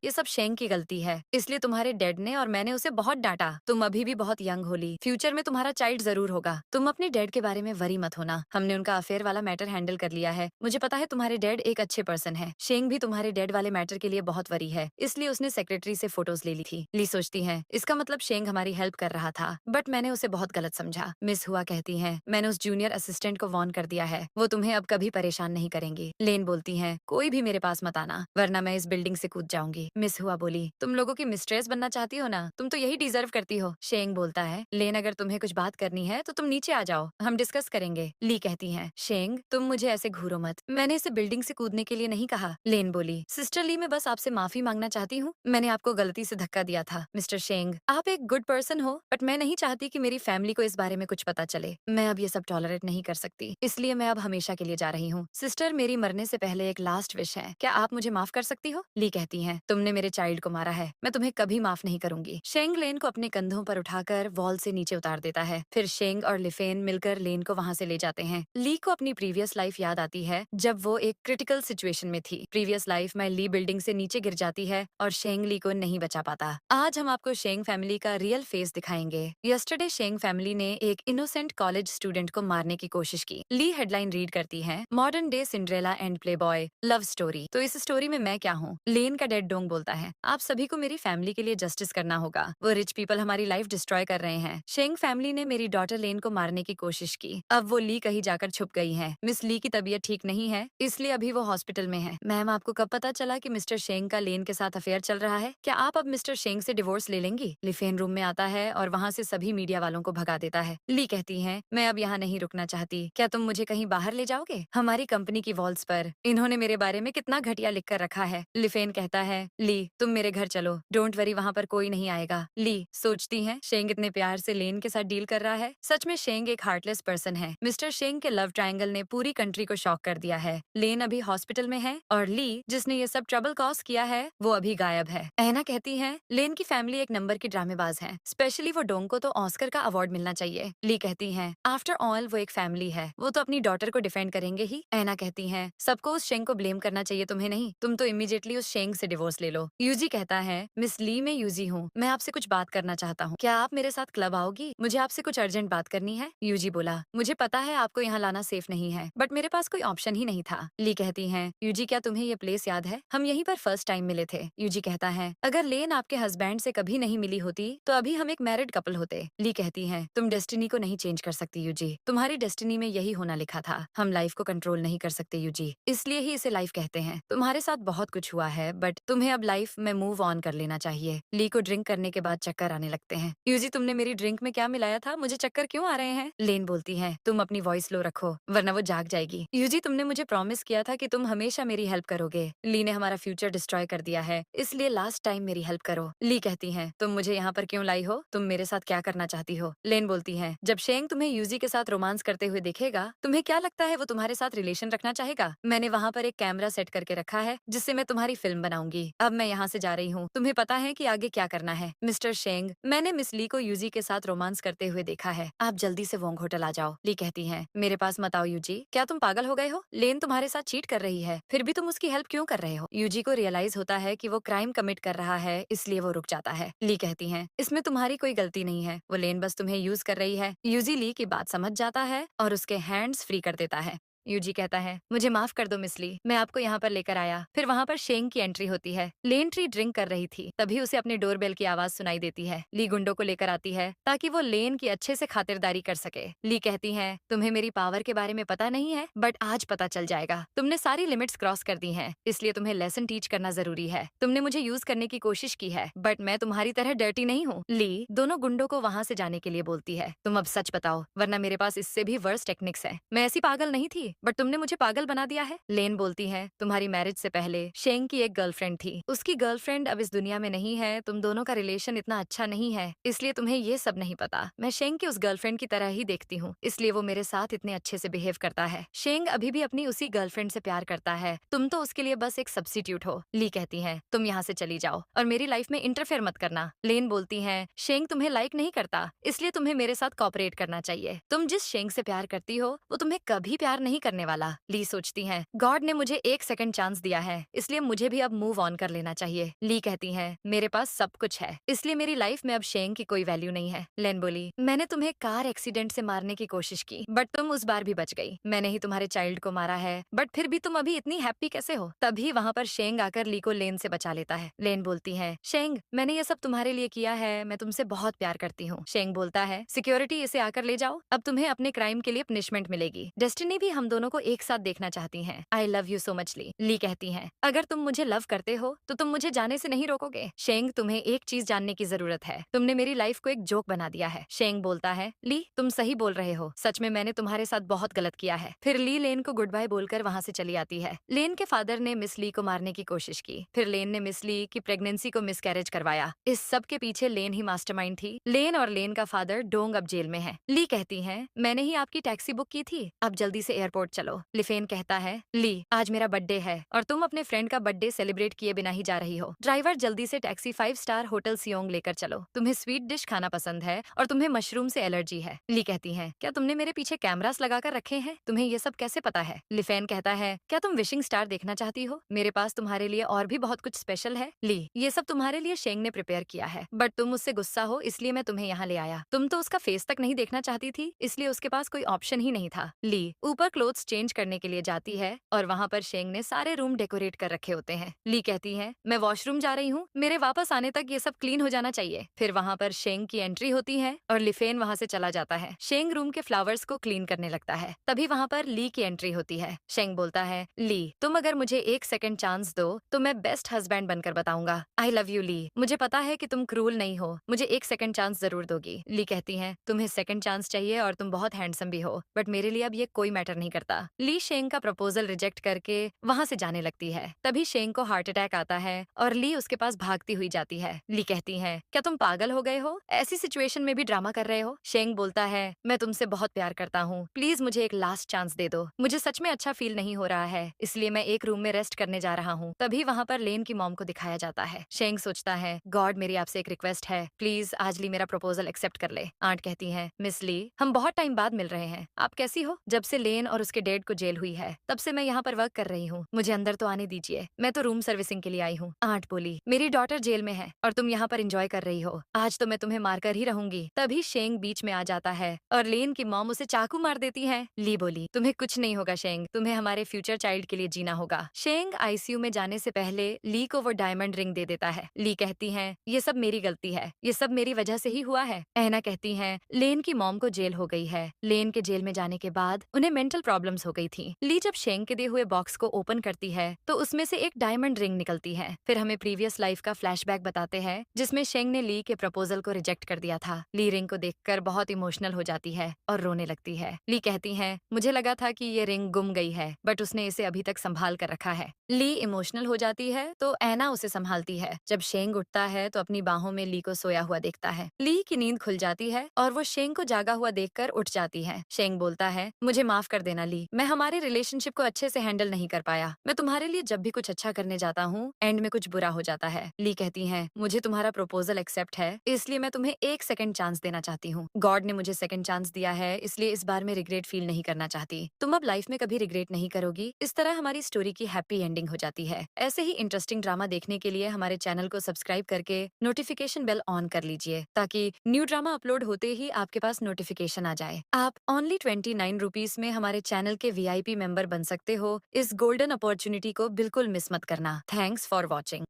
ये सब शेंग की गलती है, इसलिए तुम्हारे डैड ने और मैंने उसे बहुत डांटा। तुम अभी भी बहुत यंग हो ली, फ्यूचर में तुम्हारा चाइल्ड जरूर होगा, तुम अपने डैड के बारे में वरी मत होना, हमने उनका अफेयर वाला मैटर हैंडल कर लिया है। मुझे पता है तुम्हारे डैड एक अच्छे पर्सन है। शेंग भी तुम्हारे डैड वाले मैटर के लिए बहुत वरी है, इसलिए उसने सेक्रेटरी से फोटोज ले ली थी। ली सोचती है, इसका मतलब शेंग हमारी हेल्प कर रहा था, बट मैंने उसे बहुत गलत समझा। मिस हुआ कहती है, मैंने उस जूनियर असिस्टेंट को वार्न कर दिया है, वो तुम्हें अब कभी परेशान नहीं करेंगी। लेन बोलती है, कोई भी मेरे पास मत आना, वरना मैं इस बिल्डिंग से कूद जाऊंगी। मिस हुआ बोली, तुम लोगों की मिस्ट्रेस बनना चाहती हो ना, तुम तो यही डिजर्व करती हो। शेंग बोलता है, लेन, अगर तुम्हें कुछ बात करनी है तो तुम नीचे आ जाओ, हम डिस्कस करेंगे। ली कहती है, शेंग तुम मुझे ऐसे घूरो मत, मैंने इसे बिल्डिंग से कूदने के लिए नहीं कहा। लेन बोली, सिस्टर ली, मैं बस आपसे माफी मांगना चाहती हूँ, मैंने आपको गलती से धक्का दिया था। मिस्टर शेंग, आप एक गुड पर्सन हो, बट मैं नहीं चाहती कि मेरी फैमिली को इस बारे में कुछ पता चले, मैं अब ये सब टॉलरेट नहीं कर सकती, इसलिए मैं अब हमेशा के लिए जा रही हूँ। सिस्टर, मेरी मरने से पहले एक लास्ट विश है, क्या आप मुझे माफ कर सकती हो? ली कहती है, तुमने मेरे चाइल्ड को मारा है, मैं तुम्हें कभी माफ नहीं करूंगी। शेंग लेन को अपने कंधों पर उठाकर वॉल से नीचे उतार देता है, फिर शेंग और लिफेन मिलकर लेन को वहाँ से ले जाते हैं। ली को अपनी प्रीवियस लाइफ याद आती है, जब वो एक क्रिटिकल सिचुएशन में थी। प्रीवियस लाइफ में ली बिल्डिंग से नीचे गिर जाती है और शेंग ली को नहीं बचा पाता। आज हम आपको शेंग फैमिली का रियल फेस दिखाएंगे। यस्टरडे शेंग फैमिली ने एक इनोसेंट कॉलेज स्टूडेंट को मारने की कोशिश की। ली हेडलाइन रीड करती है, modern day Cinderella and Playboy love story. तो इस स्टोरी में मैं क्या हूँ? लेन का डैड डोंग बोलता है, आप सभी को मेरी फैमिली के लिए जस्टिस करना होगा, वो रिच पीपल हमारी लाइफ डिस्ट्रॉय कर रहे हैं। शेंग फैमिली ने मेरी डॉटर लेन को मारने की कोशिश की, अब वो ली कहीं जाकर छुप गई है। मिस ली की तबीयत ठीक नहीं है, इसलिए अभी वो हॉस्पिटल में है। मैम, आपको कब पता चला कि मिस्टर शेंग का लेन के साथ अफेयर चल रहा है? क्या आप अब मिस्टर शेंग से डिवोर्स ले लेंगी? लिफेन रूम में आता है और वहाँ से सभी मीडिया वालों को भगा देता है। ली कहती है, मैं अब यहाँ नहीं रुकना चाहती, क्या तुम मुझे कहीं बाहर ले जाओगे? हमारी कंपनी की वॉल्स पर इन्होंने मेरे बारे में कितना घटिया लिख कर रखा है। लिफेन लिफेन कहता है, ली तुम मेरे घर चलो, डोंट वरी वहाँ पर कोई नहीं आएगा। ली सोचती है शेंग इतने प्यार से लेन के साथ डील कर रहा है। सच में शेंग एक हार्टलेस पर्सन है। मिस्टर शेंग के लव ट्रायंगल ने पूरी कंट्री को शॉक कर दिया है। लेन अभी हॉस्पिटल में है और ली जिसने ये सब ट्रबल कॉज किया है वो अभी गायब है। ऐना कहती है लेन की फैमिली एक नंबर की ड्रामेबाज है, स्पेशली वो डोंग को तो ऑस्कर का अवार्ड मिलना चाहिए। ली कहती है आफ्टर ऑल वो एक फैमिली है, वो तो अपनी डॉटर को डिफेंड करेंगे ही। ऐना कहती है सबको उस शेंग को ब्लेम करना चाहिए, तुम्हें नहीं। तुम तो इमीडिएटली उस शेंग से डिवोर्स ले लो। यूजी कहता है मिस ली मैं यूजी हूँ, मैं आपसे कुछ बात करना चाहता हूँ, क्या आप मेरे साथ क्लब आओगी? मुझे आपसे कुछ अर्जेंट बात करनी है। यूजी बोला मुझे पता है आपको यहाँ लाना सेफ नहीं है, बट मेरे पास कोई ऑप्शन ही नहीं था। ली कहती है यूजी क्या तुम्हें ये प्लेस याद है? हम यहीं पर फर्स्ट टाइम मिले थे। यूजी कहता है अगर लेन आपके हस्बैंड से कभी नहीं मिली होती तो अभी हम एक मैरिड कपल होते। ली कहती है तुम डेस्टिनी को नहीं चेंज कर सकती यूजी, तुम्हारी डेस्टिनी में यही होना लिखा था। हम लाइफ को कंट्रोल नहीं कर सकते यूजी, इसलिए ही इसे लाइफ कहते हैं। तुम्हारे साथ बहुत कुछ हुआ है बट तुम्हें अब लाइफ में मूव ऑन कर लेना चाहिए। ली को ड्रिंक करने के बाद चक्कर आने लगते हैं। यूजी तुमने मेरी ड्रिंक में क्या मिलाया था? मुझे चक्कर क्यों आ रहे हैं? लेन बोलती है तुम अपनी वॉइस लो रखो वरना वो जाग जाएगी। यूजी तुमने मुझे प्रॉमिस किया था कि तुम हमेशा मेरी हेल्प करोगे। ली ने हमारा फ्यूचर डिस्ट्रॉय कर दिया है, इसलिए लास्ट टाइम मेरी हेल्प करो। ली कहती है तुम मुझे यहाँ पर क्यों लाई हो? तुम मेरे साथ क्या करना चाहती हो? लेन बोलती है जब शेंग तुम्हें यूजी के साथ रोमांस करते हुए देखेगा तुम्हें क्या लगता है वो तुम्हारे साथ रिलेशन रखना चाहेगा? मैंने वहाँ पर एक कैमरा सेट करके रखा है जिससे मैं तुम्हारी फिल्म बनाऊंगी। अब मैं यहाँ से जा रही हूँ, तुम्हें पता है कि आगे क्या करना है। मिस्टर शेंग मैंने मिस ली को यूजी के साथ रोमांस करते हुए देखा है, आप जल्दी से वोंग होटल आ जाओ। ली कहती है मेरे पास मत आओ यूजी, क्या तुम पागल हो गए हो? लेन तुम्हारे साथ चीट कर रही है, फिर भी तुम उसकी हेल्प क्यों कर रहे हो? यूजी को रियलाइज होता है कि वो क्राइम कमिट कर रहा है, इसलिए वो रुक जाता है। ली कहती है इसमें तुम्हारी कोई गलती नहीं है, वो लेन बस तुम्हें यूज कर रही है। यूजी ली की बात समझ जाता है और उसके हैंड्स फ्री कर देता है। यूजी कहता है मुझे माफ कर दो मिस ली, मैं आपको यहाँ पर लेकर आया। फिर वहाँ पर शेंग की एंट्री होती है। लेन ट्री ड्रिंक कर रही थी, तभी उसे अपने डोरबेल की आवाज सुनाई देती है। ली गुंडों को लेकर आती है ताकि वो लेन की अच्छे से खातिरदारी कर सके। ली कहती है तुम्हें मेरी पावर के बारे में पता नहीं है बट आज पता चल जाएगा। तुमने सारी लिमिट्स क्रॉस कर दी हैं, इसलिए तुम्हें लेसन टीच करना जरूरी है। तुमने मुझे यूज करने की कोशिश की है बट मैं तुम्हारी तरह डर्टी नहीं हूँ। ली दोनों गुंडों को वहाँ से जाने के लिए बोलती है तुम अब सच बताओ वरना मेरे पास इससे भी वर्स टेक्निक्स है। मैं ऐसी पागल नहीं थी बट तुमने मुझे पागल बना दिया है। लेन बोलती है तुम्हारी मैरिज से पहले शेंग की एक गर्लफ्रेंड थी, उसकी गर्लफ्रेंड अब इस दुनिया में नहीं है। तुम दोनों का रिलेशन इतना अच्छा नहीं है, इसलिए तुम्हें ये सब नहीं पता। मैं शेंग की उस गर्लफ्रेंड की तरह ही देखती हूँ, इसलिए वो मेरे साथ इतने अच्छे से बिहेव करता है। शेंग अभी भी अपनी उसी गर्लफ्रेंड से प्यार करता है, तुम तो उसके लिए बस एक सब्स्टिट्यूट हो। ली कहती है तुम यहाँ से चली जाओ और मेरी लाइफ में इंटरफेयर मत करना। लेन बोलती है शेंग तुम्हें लाइक नहीं करता, इसलिए तुम्हें मेरे साथ कॉपरेट करना चाहिए। तुम जिस शेंग से प्यार करती हो वो तुम्हें कभी प्यार नहीं करने वाला। ली सोचती है गॉड ने मुझे एक सेकंड चांस दिया है, इसलिए मुझे भी अब मूव ऑन कर लेना चाहिए। ली कहती है मेरे पास सब कुछ है, इसलिए मेरी लाइफ में अब शेंग की कोई वैल्यू नहीं है। लेन बोली मैंने तुम्हें कार एक्सीडेंट से मारने की कोशिश की बट तुम उस बार भी बच गई। मैंने ही तुम्हारे चाइल्ड को मारा है बट फिर भी तुम अभी इतनी हैप्पी कैसे हो? तभी वहाँ पर शेंग आकर ली को लेन से बचा लेता है। लेन बोलती है शेंग मैंने ये सब तुम्हारे लिए किया है, मैं तुमसे बहुत प्यार करती हूँ। शेंग बोलता है सिक्योरिटी इसे आकर ले जाओ, अब तुम्हें अपने क्राइम के लिए पनिशमेंट मिलेगी। डेस्टिनी भी हम दोनों को एक साथ देखना चाहती है। I love you so much Li. Li कहती है अगर तुम मुझे लव करते हो तो तुम मुझे जाने से नहीं रोकोगे। शेंग तुम्हें एक चीज जानने की जरूरत है, तुमने मेरी लाइफ को एक जोक बना दिया है। शेंग बोलता है ली तुम सही बोल रहे हो, सच में मैंने तुम्हारे साथ बहुत गलत किया है। फिर ली लेन को गुड बाय बोलकर वहाँ से चली आती है। लेन के फादर ने मिस ली को मारने की कोशिश की, फिर लेन ने मिस ली की प्रेगनेंसी को मिसकैरेज करवाया। इस सब के पीछे लेन ही मास्टरमाइंड थी। लेन और लेन का फादर डोंग अब जेल में है। ली कहती है मैंने ही आपकी टैक्सी बुक की थी, अब जल्दी से एयरपोर्ट चलो। लिफेन कहता है ली आज मेरा बर्थडे है और तुम अपने फ्रेंड का बर्थडे सेलिब्रेट किए बिना ही जा रही हो। ड्राइवर जल्दी से टैक्सी 5 स्टार होटल सियोंग लेकर चलो, तुम्हें स्वीट डिश खाना पसंद है और तुम्हें मशरूम से एलर्जी है। ली कहती है क्या तुमने मेरे पीछे कैमरास लगाकर रखे हैं? तुम्हें ये सब कैसे पता है? लिफेन कहता है क्या तुम विशिंग स्टार देखना चाहती हो? मेरे पास तुम्हारे लिए और भी बहुत कुछ स्पेशल है। ली ये सब तुम्हारे लिए शेंग ने प्रिपेयर किया है बट तुम मुझसे गुस्सा हो इसलिए मैं तुम्हें यहाँ ले आया। तुम तो उसका फेस तक नहीं देखना चाहती थी, इसलिए उसके पास कोई ऑप्शन ही नहीं था। ली ऊपर क्लोथ्स चेंज करने के लिए जाती है और वहाँ पर शेंग ने सारे रूम डेकोरेट कर रखे होते हैं। ली कहती है मैं वॉशरूम जा रही हूँ, मेरे वापस आने तक ये सब क्लीन हो जाना चाहिए। फिर वहाँ पर शेंग की एंट्री होती है और लिफेन वहाँ से चला जाता है। शेंग रूम के फ्लावर्स को क्लीन करने लगता है, तभी वहाँ पर ली की एंट्री होती है। शेंग बोलता है ली तुम अगर मुझे एक सेकंड चांस दो तो मैं बेस्ट हस्बैंड बनकर बताऊंगा। आई लव यू ली, मुझे पता है कि तुम क्रूल नहीं हो, मुझे एक सेकंड चांस जरूर दोगी। ली कहती है तुम्हें सेकंड चांस चाहिए और तुम बहुत हैंडसम भी हो बट मेरे लिए अब ये कोई मैटर नहीं करता। करता। ली शेंग का प्रपोजल रिजेक्ट करके वहाँ से जाने लगती है। तभी शेंग को हार्ट अटैक आता है और ली उसके पास भागती हुई जाती है। ली कहती है, क्या तुम पागल हो गए हो? ऐसी सिचुएशन में भी ड्रामा कर रहे हो? शेंग बोलता है, मैं तुमसे बहुत प्यार करता हूँ, प्लीज मुझे एक लास्ट चांस दे दो। मुझे सच में अच्छा फील नहीं हो रहा है, इसलिए मैं एक रूम में रेस्ट करने जा रहा हूँ। तभी वहाँ पर लेन की मॉम को दिखाया जाता है। शेंग सोचता है, गॉड मेरी आपसे एक रिक्वेस्ट है, प्लीज आज ली मेरा प्रपोजल एक्सेप्ट कर ले। आंट कहती है, मिस ली, हम बहुत टाइम बाद मिल रहे हैं, आप कैसी हो? जब से लेन और उसके डैड को जेल हुई है तब से मैं यहाँ पर वर्क कर रही हूँ, मुझे अंदर तो आने दीजिए, मैं तो रूम सर्विसिंग के लिए आई हूँ। आंट बोली, मेरी डॉटर जेल में है और तुम यहाँ पर एंजॉय कर रही हो, आज तो मैं तुम्हें मारकर ही रहूंगी। तभी शेंग बीच में आ जाता है और लेन की मॉम उसे चाकू मार देती है। ली बोली, तुम्हें कुछ नहीं होगा शेंग, तुम्हें हमारे फ्यूचर चाइल्ड के लिए जीना होगा। शेंग आईसीयू में जाने से पहले ली को वो डायमंड रिंग दे देता है। ली कहती है, ये सब मेरी गलती है, ये सब मेरी वजह से ही हुआ है। एना कहती है, लेन की मॉम को जेल हो गई है। लेन के जेल में जाने के बाद उन्हें मेंटल प्रॉब्लम्स हो गई थी। ली जब शेंग के दिए हुए बॉक्स को ओपन करती है तो उसमें से एक डायमंड रिंग निकलती है। फिर हमें प्रीवियस लाइफ का फ्लैशबैक बताते हैं जिसमें शेंग ने ली के प्रपोजल को रिजेक्ट कर दिया था। ली रिंग को देखकर बहुत इमोशनल हो जाती है और रोने लगती है। ली कहती है, मुझे लगा था कि ये रिंग गुम गई है बट उसने इसे अभी तक संभाल कर रखा है। ली इमोशनल हो जाती है तो एना उसे संभालती है। जब शेंग उठता है तो अपनी बाहों में ली को सोया हुआ देखता है। ली की नींद खुल जाती है और वो शेंग को जागा हुआ देखकर उठ जाती है। शेंग बोलता है, मुझे माफ कर देना ली, मैं हमारे रिलेशनशिप को अच्छे से हैंडल नहीं कर पाया। मैं तुम्हारे लिए जब भी कुछ अच्छा करने जाता हूँ एंड में कुछ बुरा हो जाता है। ली कहती है, मुझे तुम्हारा प्रपोजल एक्सेप्ट है, इसलिए मैं तुम्हें एक सेकंड चांस देना चाहती हूँ। गॉड ने मुझे सेकंड चांस दिया है, इसलिए इस बार मैं रिग्रेट फील नहीं करना चाहती। तुम अब लाइफ में कभी रिग्रेट नहीं करोगी। इस तरह हमारी स्टोरी की हैप्पी एंडिंग हो जाती है। ऐसे ही इंटरेस्टिंग ड्रामा देखने के लिए हमारे चैनल को सब्सक्राइब करके नोटिफिकेशन बेल ऑन कर लीजिए ताकि न्यू ड्रामा अपलोड होते ही आपके पास नोटिफिकेशन आ जाए। आप ओनली 29 रुपीज में हमारे चैनल के वीआईपी मेंबर बन सकते हो। इस गोल्डन अपॉर्चुनिटी को बिल्कुल मिस मत करना। Thanks for watching.